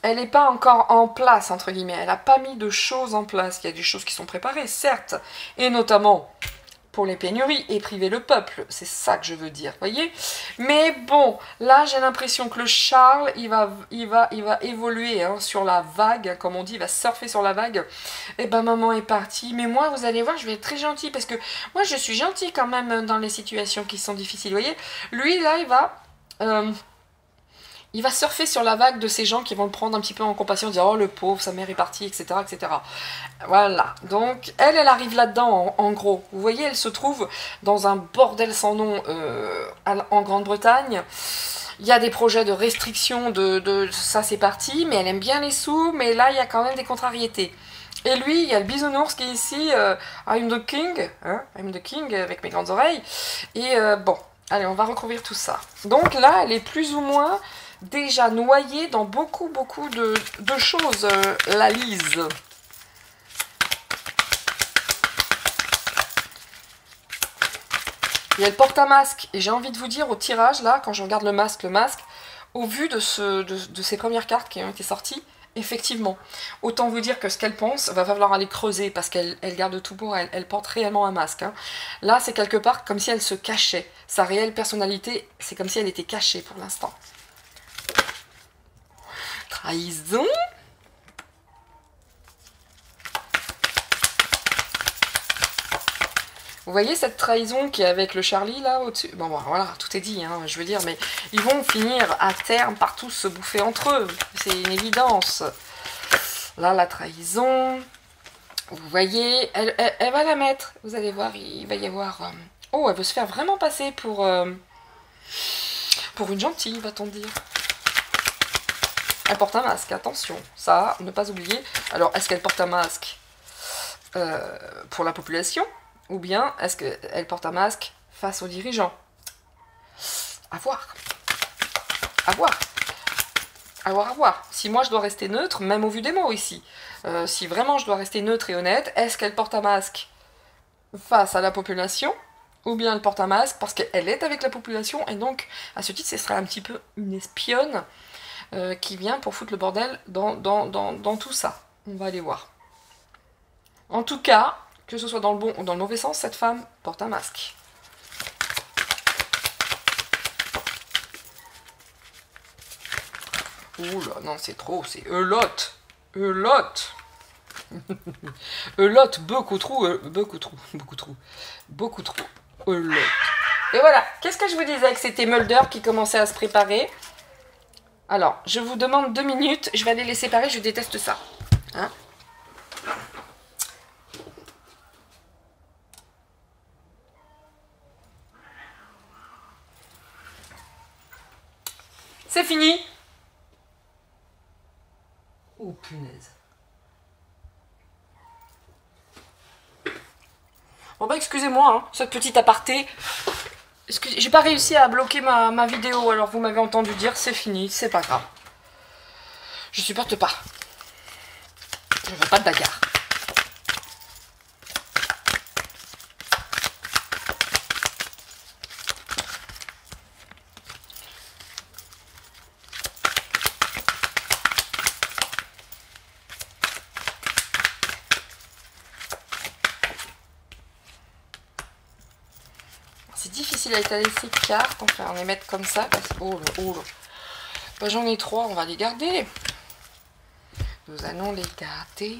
elle n'est pas encore en place, entre guillemets. Elle n'a pas mis de choses en place. Il y a des choses qui sont préparées, certes. Et notamment pour les pénuries et priver le peuple. C'est ça que je veux dire, voyez. Mais bon, là, j'ai l'impression que le Charles, il va évoluer hein, sur la vague, comme on dit, il va surfer sur la vague. Et ben, maman est partie. Mais moi, vous allez voir, je vais être très gentille, parce que moi, je suis gentille quand même dans les situations qui sont difficiles, vous voyez. Lui, là, il va surfer sur la vague de ces gens qui vont le prendre un petit peu en compassion, dire « Oh, le pauvre, sa mère est partie, etc. etc. » Voilà. Donc, elle arrive là-dedans, en gros. Vous voyez, elle se trouve dans un bordel sans nom en Grande-Bretagne. Il y a des projets de restriction de ça, c'est parti, mais elle aime bien les sous, mais là, il y a quand même des contrariétés. Et lui, il y a le bisounours qui est ici, I'm the king, hein, I'm the king, avec mes grandes oreilles. Et bon, allez, on va recouvrir tout ça. Donc là, elle est plus ou moins déjà noyée dans beaucoup de choses, la Lise. Et elle porte un masque. Et j'ai envie de vous dire au tirage, là, quand je regarde le masque, au vu de ces premières cartes qui ont été sorties, effectivement, autant vous dire que ce qu'elle pense, va falloir aller creuser, parce qu'elle garde tout pour elle. Elle porte réellement un masque. Hein. Là, c'est quelque part comme si elle se cachait. Sa réelle personnalité, c'est comme si elle était cachée pour l'instant. Trahison. Vous voyez cette trahison qui est avec le Charlie là au-dessus? Bon, voilà, tout est dit, hein, je veux dire, mais ils vont finir à terme par tous se bouffer entre eux. C'est une évidence. Là, la trahison. Vous voyez, elle va la mettre. Vous allez voir, il va y avoir... Oh, elle veut se faire vraiment passer pour une gentille, va-t-on dire. Elle porte un masque, attention, ça, ne pas oublier. Alors, est-ce qu'elle porte un masque pour la population, ou bien est-ce qu'elle porte un masque face aux dirigeants? À voir. À voir. À voir, à voir. Si moi je dois rester neutre, même au vu des mots ici, si vraiment je dois rester neutre et honnête, est-ce qu'elle porte un masque face à la population, ou bien elle porte un masque parce qu'elle est avec la population, et donc, à ce titre, ce serait un petit peu une espionne qui vient pour foutre le bordel dans tout ça. On va aller voir. En tout cas, que ce soit dans le bon ou dans le mauvais sens, cette femme porte un masque. Ouh là, non, c'est trop, c'est Eulotte. Eulotte. Eulotte, beaucoup trop. Eulotte. Et voilà, qu'est-ce que je vous disais que c'était Mulder qui commençait à se préparer. Alors, je vous demande 2 minutes, je vais aller les séparer, je déteste ça. Hein? C'est fini. Oh punaise. Bon bah excusez-moi, hein, cette petite aparté. J'ai pas réussi à bloquer ma vidéo, alors vous m'avez entendu dire c'est fini, c'est pas grave. Je supporte pas. Je veux pas de bagarre. C'est difficile à étaler ces cartes, on va les mettre comme ça. Parce... Oh là. Bah, j'en ai 3, on va les garder. Nous allons les garder,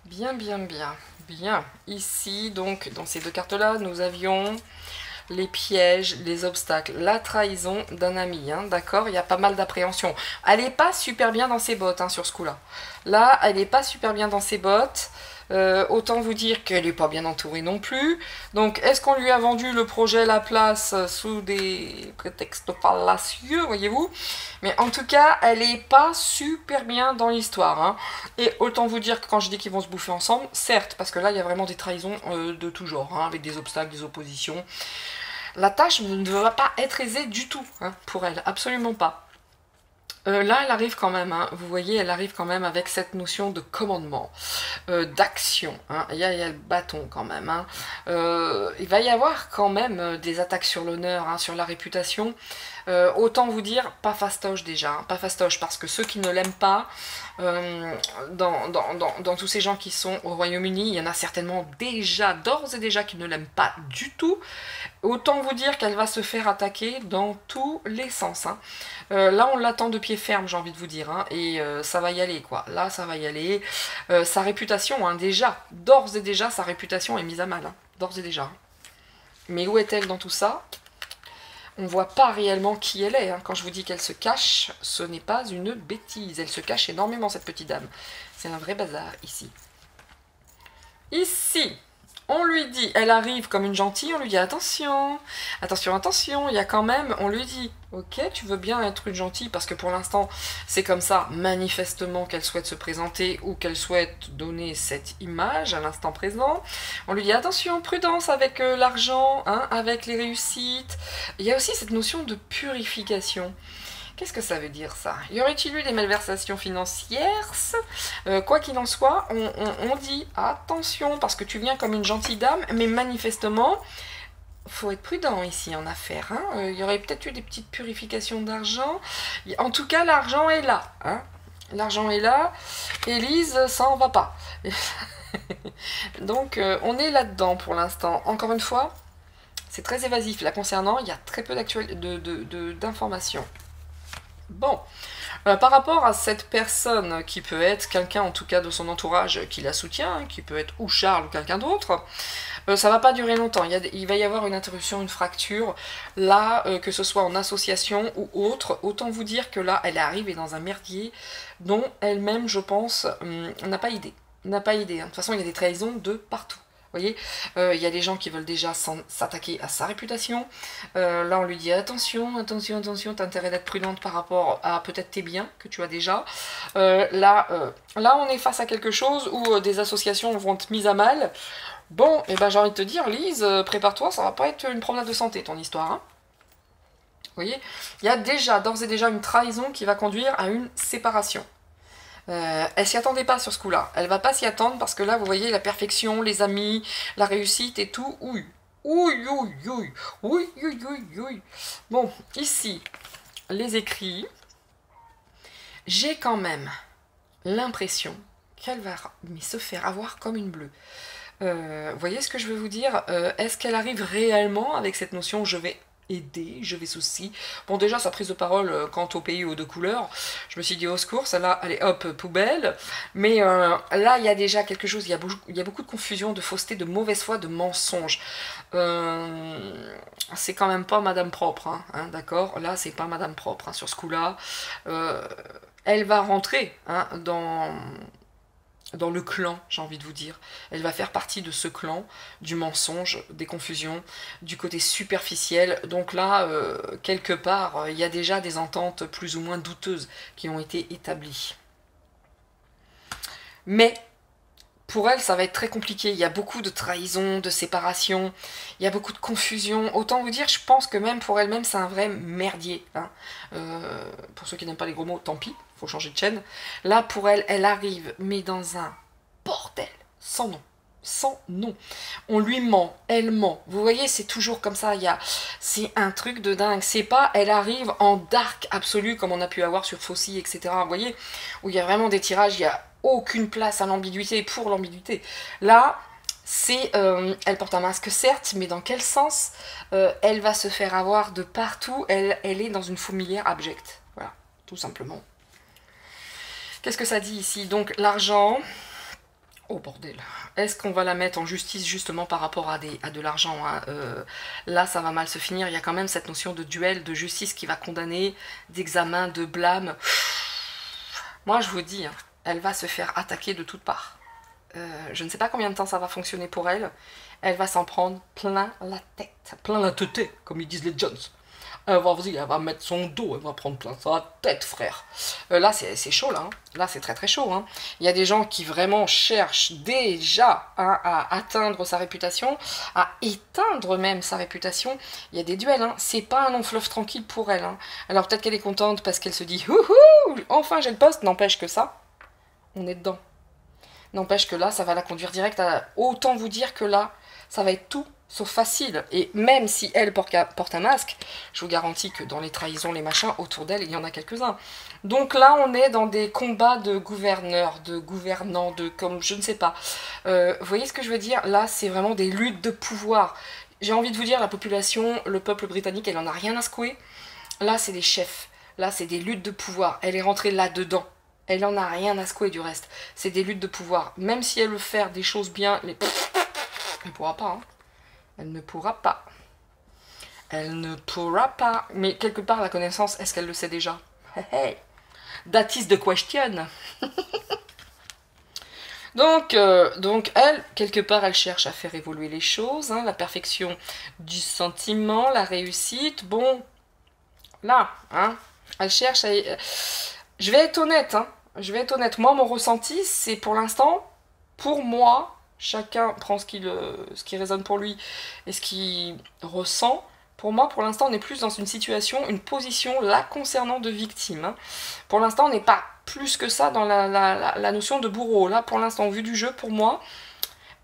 Bien. Bien. Ici, donc, dans ces 2 cartes-là, nous avions les pièges, les obstacles, la trahison d'un ami, hein, d'accord? Il y a pas mal d'appréhension. Elle n'est pas super bien dans ses bottes, hein, sur ce coup-là. Là, elle n'est pas super bien dans ses bottes. Autant vous dire qu'elle n'est pas bien entourée non plus. Donc, est-ce qu'on lui a vendu le projet La Place sous des prétextes fallacieux, voyez-vous? Mais en tout cas, elle n'est pas super bien dans l'histoire. Hein. Et autant vous dire que quand je dis qu'ils vont se bouffer ensemble, certes, parce que là, il y a vraiment des trahisons de tout genre, hein, avec des obstacles, des oppositions. La tâche ne va pas être aisée du tout hein, pour elle, absolument pas. Là, elle arrive quand même, hein, vous voyez, elle arrive quand même avec cette notion de commandement, d'action. Hein, il y a le bâton quand même. Hein. Il va y avoir quand même des attaques sur l'honneur, hein, sur la réputation. Autant vous dire, pas fastoche déjà, hein, pas fastoche, parce que ceux qui ne l'aiment pas, dans tous ces gens qui sont au Royaume-Uni, il y en a certainement déjà, d'ores et déjà, qui ne l'aiment pas du tout. Autant vous dire qu'elle va se faire attaquer dans tous les sens. Hein. Là, on l'attend de pied ferme, j'ai envie de vous dire, hein, et ça va y aller, quoi. Là, ça va y aller. Sa réputation, hein, déjà, d'ores et déjà, sa réputation est mise à mal, hein, d'ores et déjà. Mais où est-elle dans tout ça? On ne voit pas réellement qui elle est. Hein. Quand je vous dis qu'elle se cache, ce n'est pas une bêtise. Elle se cache énormément, cette petite dame. C'est un vrai bazar, ici. Ici, on lui dit, elle arrive comme une gentille, on lui dit attention, attention, attention, il y a quand même, on lui dit, ok, tu veux bien être une gentille, parce que pour l'instant, c'est comme ça, manifestement, qu'elle souhaite se présenter, ou qu'elle souhaite donner cette image à l'instant présent. On lui dit attention, prudence avec l'argent, hein, avec les réussites. Il y a aussi cette notion de purification. Qu'est-ce que ça veut dire ça? Y aurait-il eu des malversations financières? Quoi qu'il en soit, on dit attention, parce que tu viens comme une gentille dame, mais manifestement, faut être prudent ici en affaires. Hein. Y aurait peut-être eu des petites purifications d'argent. En tout cas, l'argent est là. Hein. L'argent est là. Élise, ça en va pas. Donc, on est là-dedans pour l'instant. Encore une fois, c'est très évasif. Là, concernant, il y a très peu d'informations. Bon, par rapport à cette personne qui peut être quelqu'un en tout cas de son entourage qui la soutient, qui peut être ou Charles ou quelqu'un d'autre, ça va pas durer longtemps, il va y avoir une interruption, une fracture, là, que ce soit en association ou autre, autant vous dire que là, elle est arrivée dans un merdier dont elle-même, je pense, n'a pas idée. N'a pas idée, hein. De toute façon, il y a des trahisons de partout. Vous voyez, il y a des gens qui veulent déjà s'attaquer à sa réputation. Là, on lui dit attention, attention, attention, t'as intérêt d'être prudente par rapport à peut-être tes biens que tu as déjà. Là, on est face à quelque chose où des associations vont être mises à mal. Bon, et ben j'ai envie de te dire, Lise, prépare-toi, ça va pas être une promenade de santé ton histoire. Hein. Vous voyez, il y a déjà, d'ores et déjà, une trahison qui va conduire à une séparation. Elle s'y attendait pas sur ce coup-là. Elle va pas s'y attendre parce que là, vous voyez, la perfection, les amis, la réussite et tout. Ouille, ouille, ouille, ouille, ouille, ouille, ouille, ouille. Bon, ici, les écrits. J'ai quand même l'impression qu'elle va se faire avoir comme une bleue. Vous voyez ce que je veux vous dire? Est-ce qu'elle arrive réellement avec cette notion je vais aider, je vais souci. Bon, déjà, sa prise de parole quant au pays aux deux couleurs, je me suis dit au secours, celle-là, allez hop, poubelle. Mais là, il y a déjà quelque chose, il y a beaucoup de confusion, de fausseté, de mauvaise foi, de mensonge. C'est quand même pas Madame Propre, hein, d'accord? Là, c'est pas Madame Propre, hein, sur ce coup-là. Elle va rentrer hein, dans le clan, j'ai envie de vous dire. Elle va faire partie de ce clan, du mensonge, des confusions, du côté superficiel. Donc là, quelque part, il y a déjà des ententes plus ou moins douteuses qui ont été établies. Mais, pour elle, ça va être très compliqué. Il y a beaucoup de trahison, de séparation, il y a beaucoup de confusion. Autant vous dire, je pense que même pour elle-même, c'est un vrai merdier. Hein. Pour ceux qui n'aiment pas les gros mots, tant pis. Faut changer de chaîne. Là, pour elle, elle arrive, mais dans un bordel, sans nom. Sans nom. On lui ment, elle ment. Vous voyez, c'est toujours comme ça. C'est un truc de dingue. C'est pas, elle arrive en dark absolu, comme on a pu avoir sur Fauci, etc. Vous voyez, où il y a vraiment des tirages, il n'y a aucune place à l'ambiguïté pour l'ambiguïté. Là, c'est, elle porte un masque certes, mais dans quel sens? Elle va se faire avoir de partout. Elle est dans une fourmilière abjecte. Voilà, tout simplement. Qu'est-ce que ça dit ici? Donc l'argent, oh bordel, est-ce qu'on va la mettre en justice justement par rapport à de l'argent hein? Là ça va mal se finir, il y a quand même cette notion de duel, de justice qui va condamner, d'examen, de blâme. Moi je vous dis, hein, elle va se faire attaquer de toutes parts. Je ne sais pas combien de temps ça va fonctionner pour elle, elle va s'en prendre plein la tête, comme ils disent les Jones. Vas-y, elle va mettre son dos, elle va prendre plein sa tête, frère. Là, c'est chaud, là. Hein. Là, c'est très très chaud. Hein. Il y a des gens qui vraiment cherchent déjà hein, à atteindre sa réputation, à éteindre même sa réputation. Il y a des duels. Hein. C'est pas un long fleuve tranquille pour elle. Hein. Alors peut-être qu'elle est contente parce qu'elle se dit ouhou, enfin j'ai le poste. N'empêche que ça, on est dedans. N'empêche que là, ça va la conduire direct à... Autant vous dire que là, ça va être tout sauf facile. Et même si elle porte un masque, je vous garantis que dans les trahisons, les machins, autour d'elle, il y en a quelques-uns. Donc là, on est dans des combats de gouverneurs, de gouvernants, de comme je ne sais pas. Vous voyez ce que je veux dire? Là, c'est vraiment des luttes de pouvoir. J'ai envie de vous dire, la population, le peuple britannique, elle en a rien à secouer. Là, c'est des chefs. Là, c'est des luttes de pouvoir. Elle est rentrée là-dedans. Elle en a rien à secouer du reste. C'est des luttes de pouvoir. Même si elle veut faire des choses bien, elle ne pourra pas. Hein. Elle ne pourra pas. Elle ne pourra pas. Mais quelque part, la connaissance, est-ce qu'elle le sait déjà? Hey, that is the question. donc, elle, quelque part, elle cherche à faire évoluer les choses. Hein, la perfection du sentiment, la réussite. Bon, là, hein, elle cherche à... Je vais être honnête, hein. Je vais être honnête. Moi, mon ressenti, c'est pour l'instant, pour moi, chacun prend ce qui résonne pour lui et ce qu'il ressent. Pour moi, pour l'instant, on est plus dans une situation, une position là concernant de victime. Hein. Pour l'instant, on n'est pas plus que ça dans la notion de bourreau. Là, pour l'instant, vu du jeu, pour moi,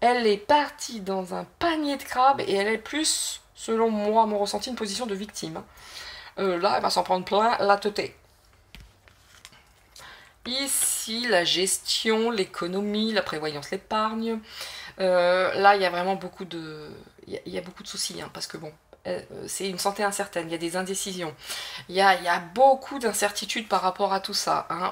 elle est partie dans un panier de crabes et elle est plus, selon moi, mon ressenti, une position de victime. Là, elle va s'en prendre plein la teuté. Ici, la gestion, l'économie, la prévoyance, l'épargne. Là, il y a vraiment beaucoup de... Il y a beaucoup de soucis, hein, parce que bon, c'est une santé incertaine, il y a des indécisions. Il y a beaucoup d'incertitudes par rapport à tout ça. Hein.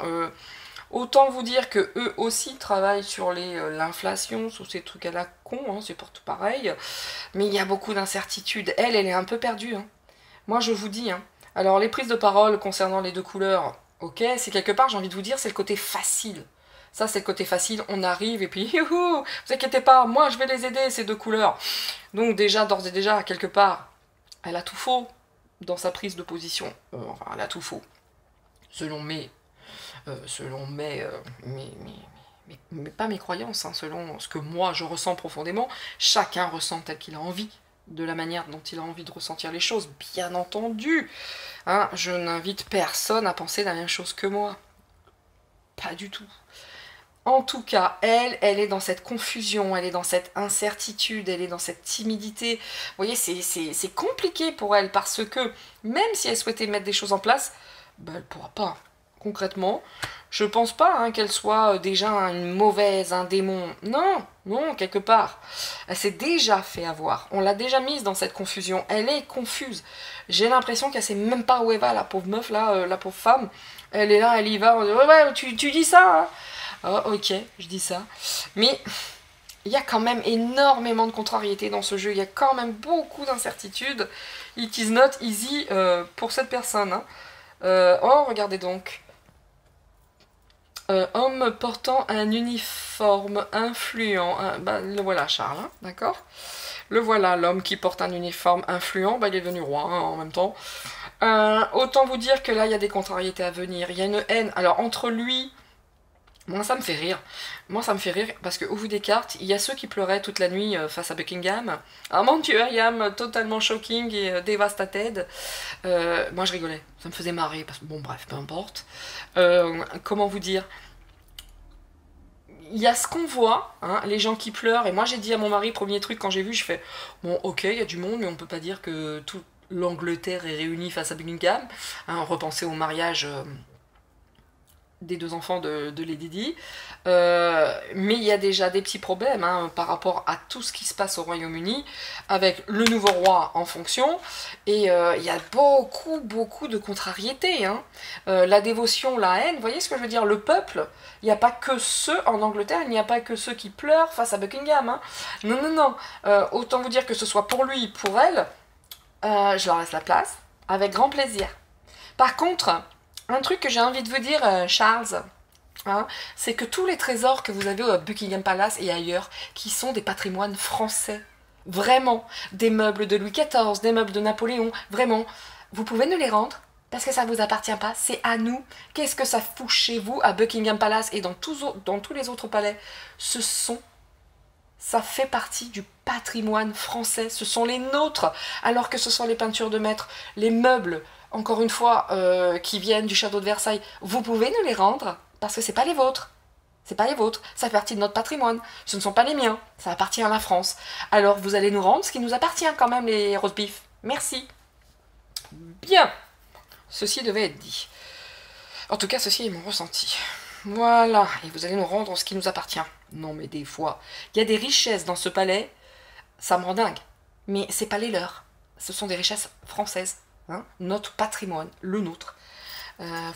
Autant vous dire que eux aussi travaillent sur l'inflation, sur ces trucs à la con, hein, c'est pour tout pareil. Mais il y a beaucoup d'incertitudes. Elle est un peu perdue. Hein. Moi, je vous dis. Hein. Alors, les prises de parole concernant les deux couleurs... Ok, c'est quelque part, j'ai envie de vous dire, c'est le côté facile. Ça, c'est le côté facile, on arrive et puis, youhou, vous inquiétez pas, moi je vais les aider, ces deux couleurs. Donc déjà, d'ores et déjà, quelque part, elle a tout faux dans sa prise de position. Enfin, elle a tout faux. Selon mes pas mes croyances, hein, selon ce que moi je ressens profondément, chacun ressent tel qu'il a envie. De la manière dont il a envie de ressentir les choses, bien entendu. Hein, je n'invite personne à penser la même chose que moi. Pas du tout. En tout cas, elle est dans cette confusion, elle est dans cette incertitude, elle est dans cette timidité. Vous voyez, c'est compliqué pour elle parce que même si elle souhaitait mettre des choses en place, ben, elle ne pourra pas. Concrètement, je pense pas hein, qu'elle soit déjà une mauvaise, un démon. Non, non, quelque part. Elle s'est déjà fait avoir. On l'a déjà mise dans cette confusion. Elle est confuse. J'ai l'impression qu'elle sait même pas où elle va, la pauvre meuf, là, la pauvre femme. Elle est là, elle y va. On dit, ouais, tu dis ça. Hein. Oh, ok, je dis ça. Mais il y a quand même énormément de contrariétés dans ce jeu. Il y a quand même beaucoup d'incertitudes. It is not easy pour cette personne. Hein. Oh, regardez donc. Homme portant un uniforme influent. Bah, le voilà, Charles, hein, d'accord? Le voilà, l'homme qui porte un uniforme influent. Bah, il est devenu roi hein, en même temps. Autant vous dire que là, il y a des contrariétés à venir. Il y a une haine. Alors, entre lui... Moi, ça me fait rire. Moi, ça me fait rire parce qu'au vu des cartes, il y a ceux qui pleuraient toute la nuit face à Buckingham. Ah mon Dieu, I am totalement shocking et devastated. Moi, je rigolais. Ça me faisait marrer parce que, bon, bref, peu importe. Comment vous dire? Il y a ce qu'on voit, hein, les gens qui pleurent. Et moi, j'ai dit à mon mari, premier truc, quand j'ai vu, je fais bon, ok, il y a du monde, mais on peut pas dire que toute l'Angleterre est réunie face à Buckingham. Hein, repenser au mariage... des deux enfants de Lady Di. Mais il y a déjà des petits problèmes hein, par rapport à tout ce qui se passe au Royaume-Uni avec le nouveau roi en fonction et il y a beaucoup de contrariétés. Hein. La dévotion, la haine, vous voyez ce que je veux dire? Le peuple, il n'y a pas que ceux en Angleterre, il n'y a pas que ceux qui pleurent face à Buckingham. Hein. Non, non, non. Autant vous dire que ce soit pour lui, pour elle, je leur laisse la place, avec grand plaisir. Par contre... Un truc que j'ai envie de vous dire, Charles, hein, c'est que tous les trésors que vous avez au Buckingham Palace et ailleurs, qui sont des patrimoines français, vraiment, des meubles de Louis XIV, des meubles de Napoléon, vraiment, vous pouvez nous les rendre parce que ça ne vous appartient pas, c'est à nous. Qu'est-ce que ça fout chez vous à Buckingham Palace et dans tous les autres palais? Ça fait partie du patrimoine français, ce sont les nôtres, alors que ce sont les peintures de maître, les meubles, encore une fois, qui viennent du château de Versailles. Vous pouvez nous les rendre parce que c'est pas les vôtres. C'est pas les vôtres, ça fait partie de notre patrimoine. Ce ne sont pas les miens, ça appartient à la France. Alors vous allez nous rendre ce qui nous appartient quand même, les roast beef. Merci. Bien. Ceci devait être dit. En tout cas, ceci est mon ressenti. Voilà. Et vous allez nous rendre ce qui nous appartient. Non, mais des fois, il y a des richesses dans ce palais, ça me rend dingue. Mais c'est pas les leurs. Ce sont des richesses françaises. Hein, notre patrimoine, le nôtre.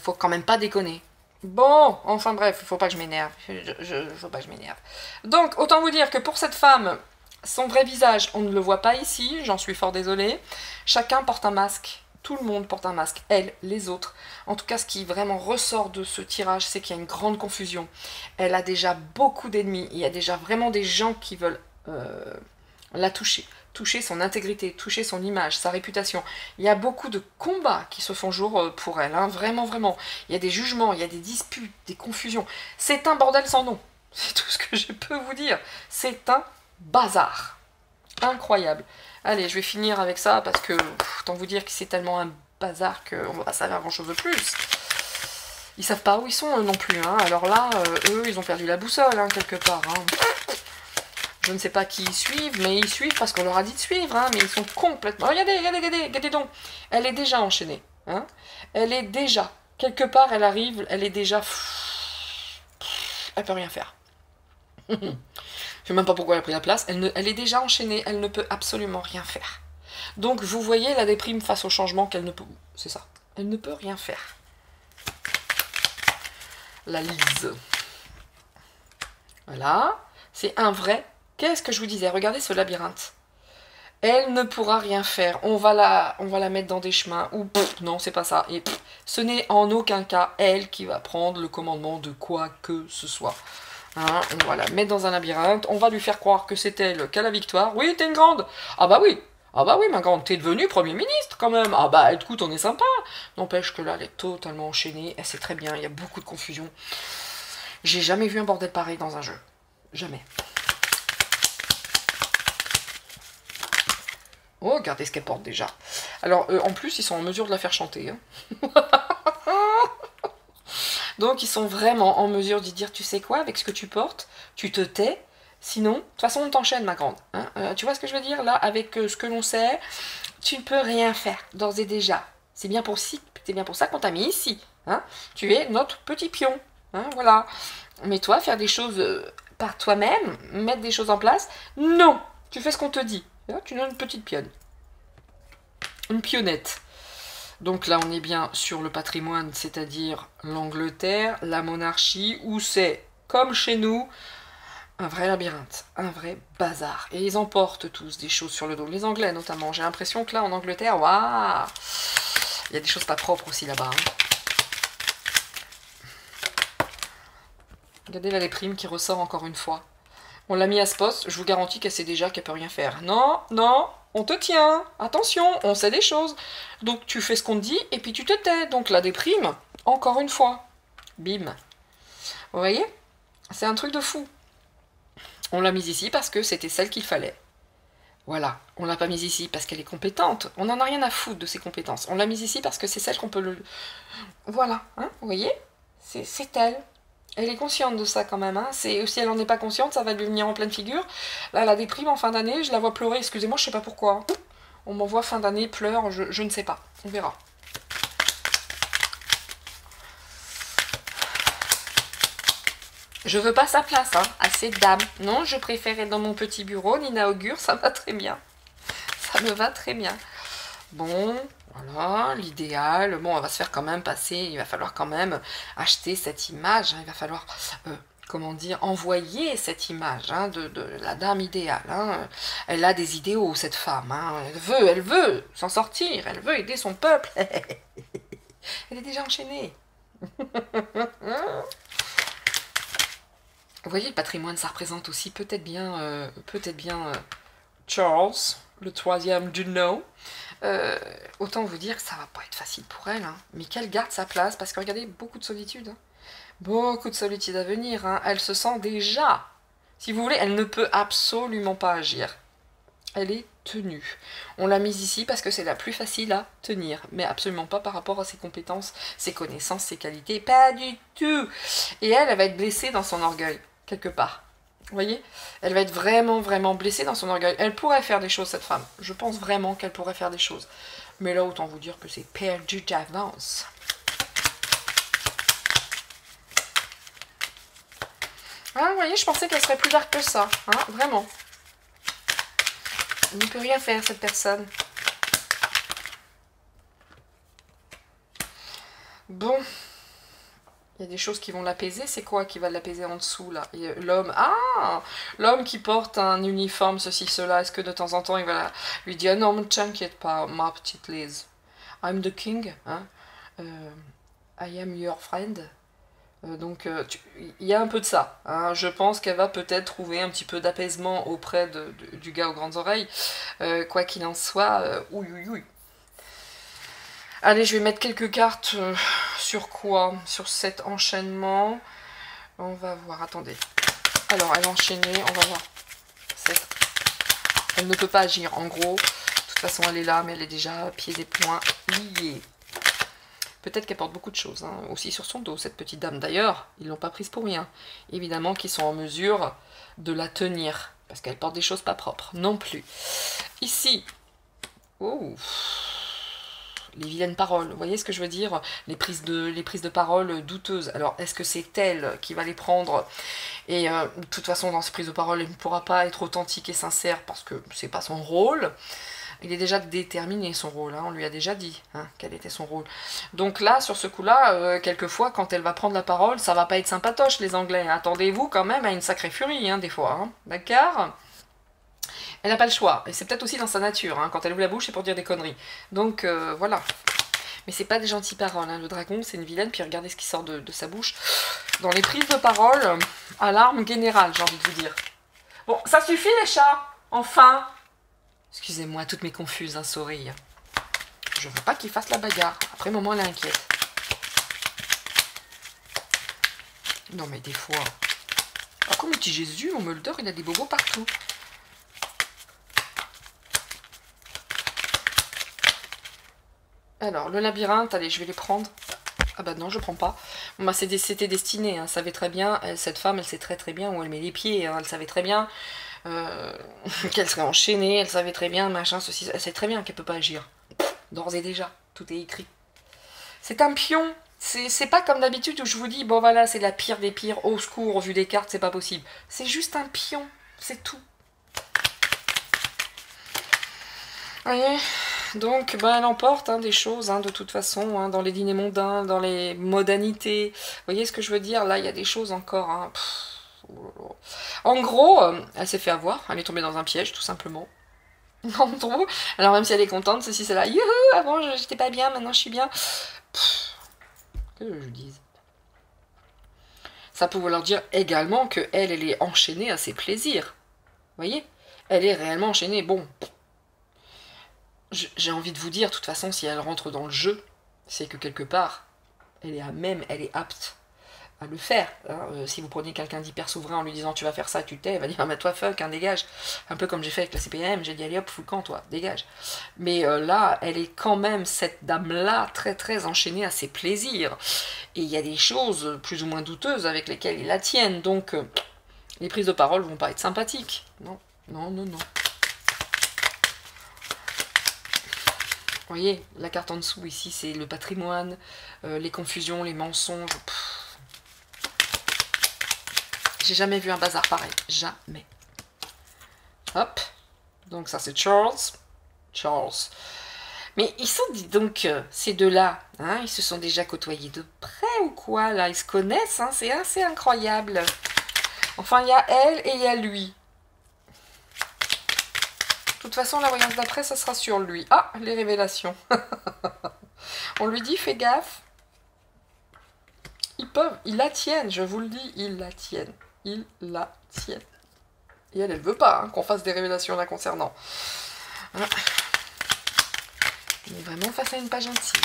Faut quand même pas déconner. Bon, enfin bref, il faut pas que je m'énerve. Faut pas que je m'énerve. Donc, autant vous dire que pour cette femme, son vrai visage, on ne le voit pas ici, j'en suis fort désolée. Chacun porte un masque. Tout le monde porte un masque, elle, les autres. En tout cas, ce qui vraiment ressort de ce tirage, c'est qu'il y a une grande confusion. Elle a déjà beaucoup d'ennemis. Il y a déjà vraiment des gens qui veulent la toucher. Toucher son intégrité, toucher son image, sa réputation. Il y a beaucoup de combats qui se font jour pour elle, hein, vraiment, vraiment. Il y a des jugements, il y a des disputes, des confusions. C'est un bordel sans nom. C'est tout ce que je peux vous dire. C'est un bazar. Incroyable. Allez, je vais finir avec ça parce que, autant vous dire que c'est tellement un bazar qu'on va pas savoir grand chose de plus. Ils savent pas où ils sont non plus, hein. Alors là, eux, ils ont perdu la boussole, hein, quelque part. Hein. Je ne sais pas qui ils suivent, mais ils suivent parce qu'on leur a dit de suivre, hein, mais ils sont complètement... Oh, regardez donc. Elle est déjà enchaînée. Hein. Elle est déjà... Quelque part, elle arrive, elle est déjà... Elle peut rien faire. Je sais même pas pourquoi elle a pris la place. Elle est déjà enchaînée, elle ne peut absolument rien faire. Donc, vous voyez la déprime face au changement qu'elle ne peut... C'est ça. Elle ne peut rien faire. La Lise. Voilà. C'est un vrai... Qu'est-ce que je vous disais? Regardez ce labyrinthe. Elle ne pourra rien faire. On va la mettre dans des chemins où... non, c'est pas ça. Et ce n'est en aucun cas elle qui va prendre le commandement de quoi que ce soit. Hein, on va la mettre dans un labyrinthe. On va lui faire croire que c'est elle qui a la victoire. Oui, t'es une grande. Ah bah oui. Ah bah oui, ma grande, t'es devenue Premier ministre quand même. Ah bah écoute, on est sympa. N'empêche que là, elle est totalement enchaînée. Elle sait très bien, il y a beaucoup de confusion. J'ai jamais vu un bordel pareil dans un jeu. Jamais. Oh, regardez ce qu'elle porte déjà. Alors, en plus, ils sont en mesure de la faire chanter. Hein. Donc, ils sont vraiment en mesure de dire, tu sais quoi, avec ce que tu portes, tu te tais. Sinon, de toute façon, on t'enchaîne, ma grande. Hein. Tu vois ce que je veux dire? Là, avec ce que l'on sait, tu ne peux rien faire, d'ores et déjà. C'est bien pour ça qu'on t'a mis ici. Hein. Tu es notre petit pion. Hein, voilà. Mais toi, faire des choses par toi-même, mettre des choses en place, non. Tu fais ce qu'on te dit. Tu es une petite pionne. Une pionnette. Donc là, on est bien sur le patrimoine, c'est-à-dire l'Angleterre, la monarchie, où c'est, comme chez nous, un vrai labyrinthe, un vrai bazar. Et ils emportent tous des choses sur le dos. Les Anglais, notamment. J'ai l'impression que là, en Angleterre, waouh, il y a des choses pas propres aussi là-bas. Hein. Regardez la déprime qui ressort encore une fois. On l'a mis à ce poste, je vous garantis qu'elle sait déjà qu'elle peut rien faire. Non, non, on te tient, attention, on sait des choses. Donc tu fais ce qu'on te dit et puis tu te tais. Donc la déprime, encore une fois. Bim. Vous voyez? C'est un truc de fou. On l'a mise ici parce que c'était celle qu'il fallait. Voilà, on l'a pas mise ici parce qu'elle est compétente. On n'en a rien à foutre de ses compétences. On l'a mise ici parce que c'est celle qu'on peut le... Voilà, hein, vous voyez? C'est elle. Elle est consciente de ça quand même, hein. Si elle n'en est pas consciente, ça va lui venir en pleine figure. Là, la déprime en fin d'année, je la vois pleurer, excusez-moi, je sais pas pourquoi. On m'envoie fin d'année, pleure, je ne sais pas. On verra. Je veux pas sa place, hein, à cette dame. Non, je préfère être dans mon petit bureau, Nina Augure, ça va très bien. Ça me va très bien. Bon, voilà, l'idéal. Bon, on va se faire quand même passer, il va falloir quand même acheter cette image, hein, il va falloir, comment dire, envoyer cette image hein, de la dame idéale. Hein. Elle a des idéaux, cette femme. Hein. Elle veut s'en sortir, elle veut aider son peuple. Elle est déjà enchaînée. Vous voyez, le patrimoine, ça représente aussi peut-être bien Charles, le troisième du nom. Autant vous dire que ça va pas être facile pour elle, hein. Mais qu'elle garde sa place, parce que regardez, beaucoup de solitude. Hein. Beaucoup de solitude à venir. Hein. Elle se sent déjà. Si vous voulez, elle ne peut absolument pas agir. Elle est tenue. On l'a mise ici parce que c'est la plus facile à tenir, mais absolument pas par rapport à ses compétences, ses connaissances, ses qualités, pas du tout. Et elle va être blessée dans son orgueil, quelque part. Vous voyez? Elle va être vraiment, vraiment blessée dans son orgueil. Elle pourrait faire des choses, cette femme. Je pense vraiment qu'elle pourrait faire des choses. Mais là, autant vous dire que c'est perdu d'avance. Ah, vous voyez, je pensais qu'elle serait plus dark que ça. Hein, vraiment. Elle ne peut rien faire, cette personne. Bon. Il y a des choses qui vont l'apaiser. C'est quoi qui va l'apaiser en dessous, là? L'homme. Ah! L'homme qui porte un uniforme, ceci, cela. Est-ce que de temps en temps, il va lui dire, non, ne t'inquiète pas, ma petite Liz. I'm the king. Hein? I am your friend. Donc, il y a un peu de ça. Hein. Je pense qu'elle va peut-être trouver un petit peu d'apaisement auprès du gars aux grandes oreilles. Quoi qu'il en soit, ouïe, ouïe, ouïe. Allez, je vais mettre quelques cartes sur quoi? Sur cet enchaînement. On va voir, attendez. Alors, elle a enchaîné, on va voir. Elle ne peut pas agir, en gros. De toute façon, elle est là, mais elle est déjà pieds et poings liés. Peut-être qu'elle porte beaucoup de choses, hein, aussi sur son dos, cette petite dame. D'ailleurs, ils ne l'ont pas prise pour rien. Évidemment qu'ils sont en mesure de la tenir, parce qu'elle porte des choses pas propres, non plus. Ici, oh, les vilaines paroles, vous voyez ce que je veux dire? Les prises de parole douteuses. Alors, est-ce que c'est elle qui va les prendre? Et de toute façon, dans ces prises de parole, elle ne pourra pas être authentique et sincère, parce que c'est pas son rôle. Il est déjà déterminé son rôle, hein, on lui a déjà dit hein, quel était son rôle. Donc là, sur ce coup-là, quelquefois, quand elle va prendre la parole, ça va pas être sympatoche, les Anglais. Hein. Attendez-vous quand même à une sacrée furie, hein, des fois. Hein. D'accord? Elle n'a pas le choix, et c'est peut-être aussi dans sa nature. Hein. Quand elle ouvre la bouche, c'est pour dire des conneries. Donc voilà. Mais c'est pas des gentilles paroles. Hein. Le dragon, c'est une vilaine, puis regardez ce qui sort de sa bouche. Dans les prises de parole, alarme générale, j'ai envie de vous dire. Bon, ça suffit les chats, enfin. Excusez-moi, toutes mes confuses, un sourire. Je veux pas qu'il fasse la bagarre. Après, maman, elle est inquiète. Non, mais des fois... Ah, comme le petit Jésus, mon Mulder, il a des bobos partout. Alors, le labyrinthe, allez, je vais les prendre. Ah bah non, je prends pas. Bah, c'était destiné, hein. Elle savait très bien, cette femme, elle sait très très bien où elle met les pieds. Hein. Elle savait très bien... qu'elle serait enchaînée, elle savait très bien, machin, ceci, elle sait très bien qu'elle peut pas agir. D'ores et déjà, tout est écrit. C'est un pion, c'est pas comme d'habitude où je vous dis, bon voilà, c'est la pire des pires, au secours, au vu des cartes, c'est pas possible. C'est juste un pion, c'est tout. Vous voyez? Donc, bah, elle emporte hein, des choses, hein, de toute façon, hein, dans les dîners mondains, dans les modanités. Vous voyez ce que je veux dire? Là, il y a des choses encore, hein. En gros, elle s'est fait avoir, elle est tombée dans un piège, tout simplement. En gros, alors même si elle est contente, ceci, c'est là, youhou, avant j'étais pas bien, maintenant je suis bien. Que je dise. Ça peut vouloir dire également que elle est enchaînée à ses plaisirs. Vous voyez? Elle est réellement enchaînée. Bon, j'ai envie de vous dire, de toute façon, si elle rentre dans le jeu, c'est que quelque part, elle est apte à le faire. Hein. Si vous prenez quelqu'un d'hyper souverain en lui disant tu vas faire ça, tu t'es, elle va dire ah, mais toi fuck, hein, dégage. Un peu comme j'ai fait avec la CPM, j'ai dit allez hop, fous le camp, toi, dégage. Mais là, elle est quand même, cette dame-là, très très enchaînée à ses plaisirs. Et il y a des choses plus ou moins douteuses avec lesquelles ils la tiennent. Donc, les prises de parole vont pas être sympathiques. Non, non, non, non. Vous voyez, la carte en dessous, ici, c'est le patrimoine, les confusions, les mensonges. J'ai jamais vu un bazar pareil. Jamais. Hop. Donc ça, c'est Charles. Charles. Mais ils sont, dis donc, ces deux-là, hein, ils se sont déjà côtoyés de près ou quoi, là? Ils se connaissent, hein, c'est assez incroyable. Enfin, il y a elle et il y a lui. De toute façon, la voyance d'après, ça sera sur lui. Ah, les révélations. On lui dit, fais gaffe. Ils la tiennent, je vous le dis, ils la tiennent. Ils la tiennent. Et elle veut pas hein, qu'on fasse des révélations la concernant. On est vraiment face à une pas gentille.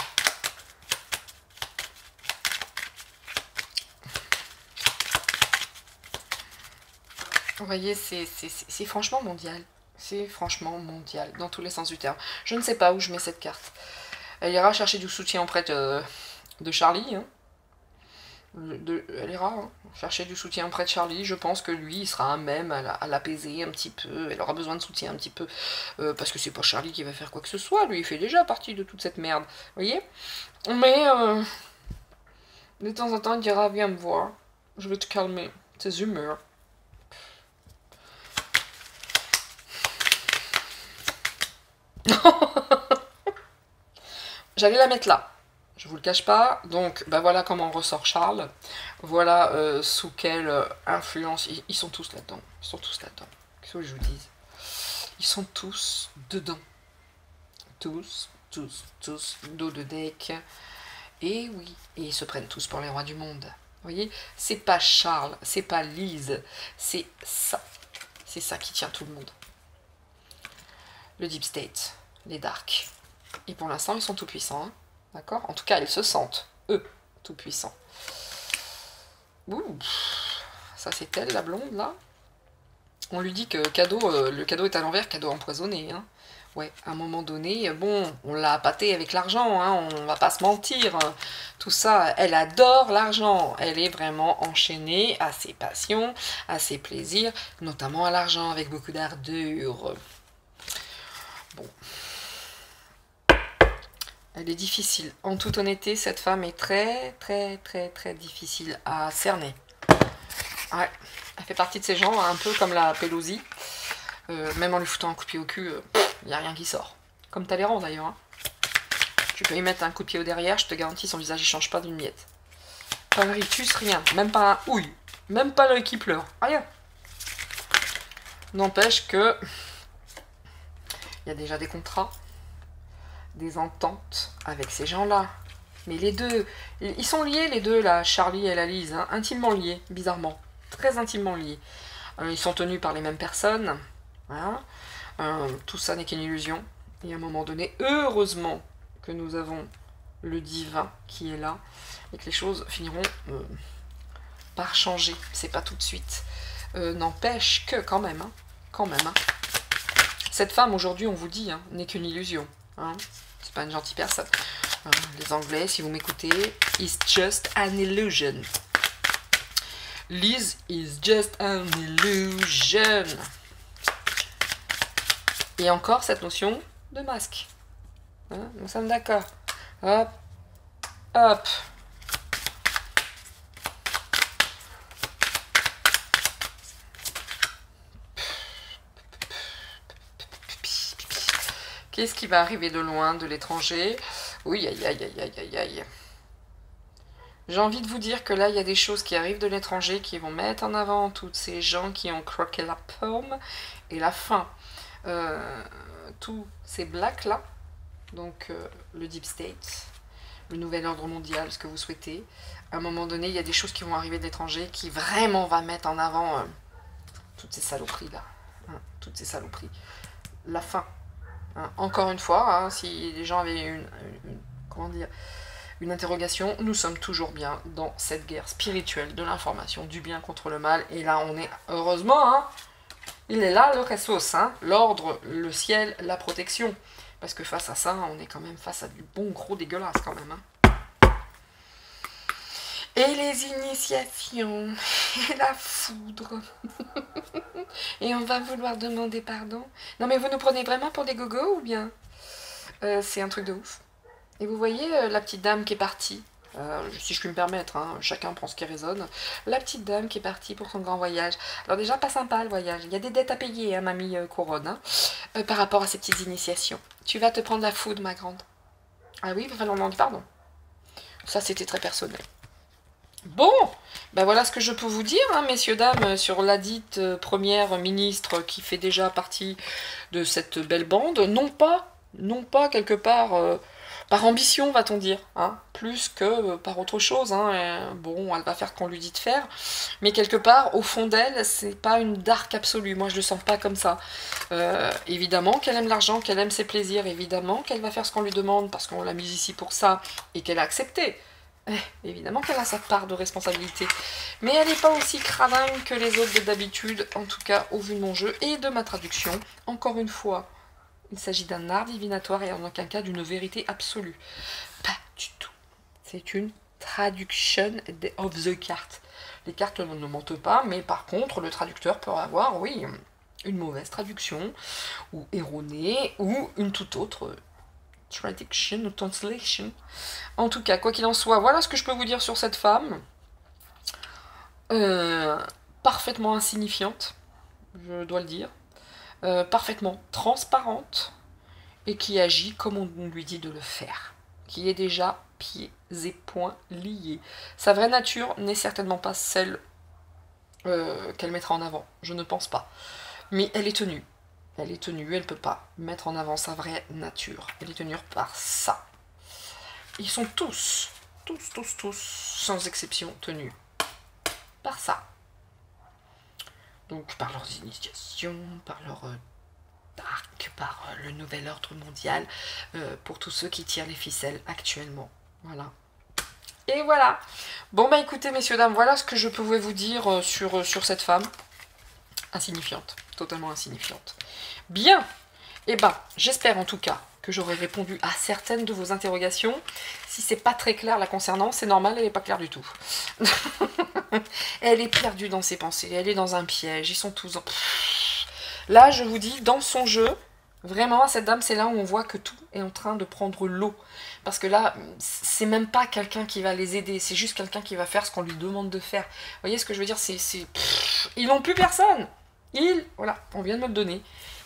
Vous voyez, c'est franchement mondial. C'est franchement mondial, dans tous les sens du terme. Je ne sais pas où je mets cette carte. Elle ira chercher du soutien auprès de Charlie. Hein. Elle ira chercher du soutien auprès de Charlie. Je pense que lui, il sera à même à l'apaiser un petit peu. Elle aura besoin de soutien un petit peu. Parce que c'est pas Charlie qui va faire quoi que ce soit. Lui, il fait déjà partie de toute cette merde. Vous voyez? Mais de temps en temps, il dira, viens me voir. Je veux te calmer tes humeurs. J'allais la mettre là, je vous le cache pas. Donc ben voilà comment ressort Charles. Voilà sous quelle influence. Ils sont tous là-dedans. Ils sont tous là-dedans. Qu'est-ce que je vous dis? Ils sont tous dedans. Tous dos de deck. Et oui, et ils se prennent tous pour les rois du monde. Vous voyez, c'est pas Charles, c'est pas Lise, c'est ça. C'est ça qui tient tout le monde. Le Deep State, les Darks. Et pour l'instant, ils sont tout puissants. Hein. D'accord? En tout cas, ils se sentent, eux, tout puissants. Ouh, ça c'est elle, la blonde, là. On lui dit que le cadeau est à l'envers, cadeau empoisonné. Hein. Ouais, à un moment donné, bon, on l'a appâté avec l'argent, hein, on va pas se mentir. Tout ça, elle adore l'argent. Elle est vraiment enchaînée à ses passions, à ses plaisirs, notamment à l'argent, avec beaucoup d'ardeur. Bon. Elle est difficile. En toute honnêteté, cette femme est très difficile à cerner. Ouais, elle fait partie de ces gens, un peu comme la Pelosi. Même en lui foutant un coup de pied au cul, il n'y a rien qui sort. Comme Talleyrand d'ailleurs. Hein. Tu peux y mettre un coup de pied au derrière, je te garantis, son visage ne change pas d'une miette. Pas un rictus, rien. Même pas un ouille. Même pas l'œil qui pleure. Rien. N'empêche que il y a déjà des contrats, des ententes avec ces gens-là. Mais les deux, ils sont liés les deux, là, Charlie et la Lise, hein, intimement liés, bizarrement. Très intimement liés. Ils sont tenus par les mêmes personnes. Voilà. Tout ça n'est qu'une illusion. Et à un moment donné, heureusement que nous avons le divin qui est là et que les choses finiront par changer. C'est pas tout de suite. N'empêche que quand même, hein, cette femme aujourd'hui, on vous dit, hein, n'est qu'une illusion. Hein. C'est pas une gentille personne. Les Anglais, si vous m'écoutez, is just an illusion. Liz is just an illusion. Et encore cette notion de masque. Hein, nous sommes d'accord. Hop, hop. Qu'est-ce qui va arriver de loin, de l'étranger? Oui, aïe, aïe, aïe, aïe, aïe, aïe. J'ai envie de vous dire que là, il y a des choses qui arrivent de l'étranger qui vont mettre en avant tous ces gens qui ont croqué la pomme et la faim. Tous ces blacks-là, donc le Deep State, le nouvel ordre mondial, ce que vous souhaitez, à un moment donné, il y a des choses qui vont arriver de l'étranger qui vraiment va mettre en avant toutes ces saloperies-là. Hein, toutes ces saloperies. La faim. Hein, encore une fois, hein, si les gens avaient une interrogation, nous sommes toujours bien dans cette guerre spirituelle de l'information, du bien contre le mal. Et là, on est, heureusement, hein, il est là, le ressource, hein, l'ordre, le ciel, la protection. Parce que face à ça, on est quand même face à du bon gros dégueulasse quand même. Hein. Et les initiations, et la foudre. Et on va vouloir demander pardon. Non mais vous nous prenez vraiment pour des gogos ou bien c'est un truc de ouf. Et vous voyez la petite dame qui est partie, si je puis me permettre, hein, chacun prend ce qui résonne. La petite dame qui est partie pour son grand voyage. Alors déjà pas sympa le voyage, il y a des dettes à payer, hein, mamie Couronne, hein, par rapport à ces petites initiations. Tu vas te prendre la foudre ma grande. Ah oui, il va falloir demander pardon. Ça c'était très personnel. Bon, ben voilà ce que je peux vous dire, hein, messieurs, dames, sur la dite première ministre qui fait déjà partie de cette belle bande. Non pas quelque part Par ambition, va-t-on dire, hein, plus que par autre chose. Hein. Bon, elle va faire ce qu'on lui dit de faire, mais quelque part, au fond d'elle, c'est pas une dark absolue. Moi, je le sens pas comme ça. Évidemment qu'elle aime l'argent, qu'elle aime ses plaisirs, évidemment qu'elle va faire ce qu'on lui demande parce qu'on l'a mise ici pour ça et qu'elle a accepté. Évidemment qu'elle a sa part de responsabilité, mais elle n'est pas aussi craving que les autres d'habitude, en tout cas au vu de mon jeu et de ma traduction. Encore une fois, il s'agit d'un art divinatoire et en aucun cas d'une vérité absolue. Pas du tout. C'est une traduction of the cards. Les cartes ne mentent pas, mais par contre, le traducteur peut avoir, oui, une mauvaise traduction, ou erronée, ou une toute autre traduction ou translation. En tout cas, quoi qu'il en soit, voilà ce que je peux vous dire sur cette femme. Parfaitement insignifiante, je dois le dire. Parfaitement transparente et qui agit comme on lui dit de le faire. Qui est déjà pieds et poings liés. Sa vraie nature n'est certainement pas celle qu'elle mettra en avant. Je ne pense pas. Mais elle est tenue. Elle est tenue, elle ne peut pas mettre en avant sa vraie nature. Elle est tenue par ça. Ils sont tous, sans exception, tenus par ça. Donc par leurs initiations, par leur dark, par le nouvel ordre mondial, pour tous ceux qui tirent les ficelles actuellement. Voilà. Et voilà. Bon bah écoutez messieurs, dames, voilà ce que je pouvais vous dire sur cette femme. Insignifiante, totalement insignifiante. Bien, et ben, j'espère en tout cas que j'aurai répondu à certaines de vos interrogations. Si c'est pas très clair la concernant, c'est normal, elle n'est pas claire du tout. Elle est perdue dans ses pensées, elle est dans un piège, ils sont tous... Là, je vous dis, dans son jeu, vraiment, cette dame, c'est là où on voit que tout est en train de prendre l'eau. Parce que là, c'est même pas quelqu'un qui va les aider, c'est juste quelqu'un qui va faire ce qu'on lui demande de faire. Vous voyez ce que je veux dire? Ils n'ont plus personne. Voilà, on vient de me le donner.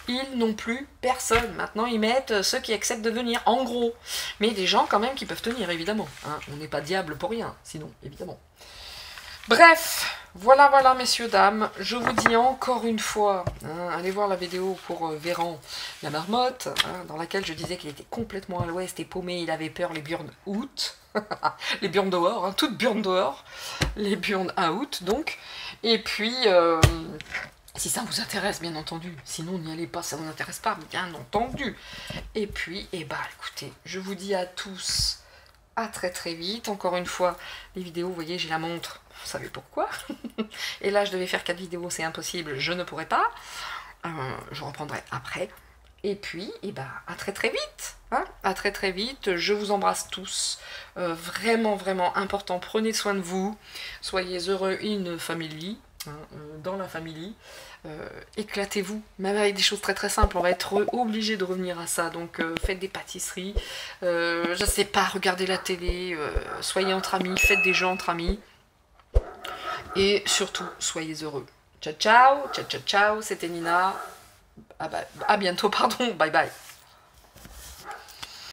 Ils n'ont plus personne. Maintenant, ils mettent ceux qui acceptent de venir, en gros. Mais des gens, quand même, qui peuvent tenir, évidemment. Hein, on n'est pas diable pour rien, sinon, évidemment. Bref, voilà, messieurs, dames. Je vous dis encore une fois, hein, allez voir la vidéo pour Véran, la marmotte, hein, dans laquelle je disais qu'il était complètement à l'ouest et paumé, il avait peur, les burn out. Les burn dehors, hein, toutes burn dehors. Les burn out, donc. Et puis... si ça vous intéresse, bien entendu. Sinon, n'y allez pas, ça vous intéresse pas, bien entendu. Et puis, écoutez, je vous dis à tous, à très très vite. Encore une fois, les vidéos, vous voyez, j'ai la montre. Vous savez pourquoi? Et là, je devais faire 4 vidéos, c'est impossible, je ne pourrai pas. Je reprendrai après. Et puis, à très très vite. Hein, à très très vite. Je vous embrasse tous. Vraiment, vraiment important. Prenez soin de vous. Soyez heureux in family. Hein, dans la famille. Éclatez-vous, même avec des choses très très simples, on va être obligé de revenir à ça, donc faites des pâtisseries, je sais pas, regardez la télé, soyez entre amis, faites des jeux entre amis, et surtout, soyez heureux. Ciao ciao, c'était Nina, à bientôt, pardon, bye bye.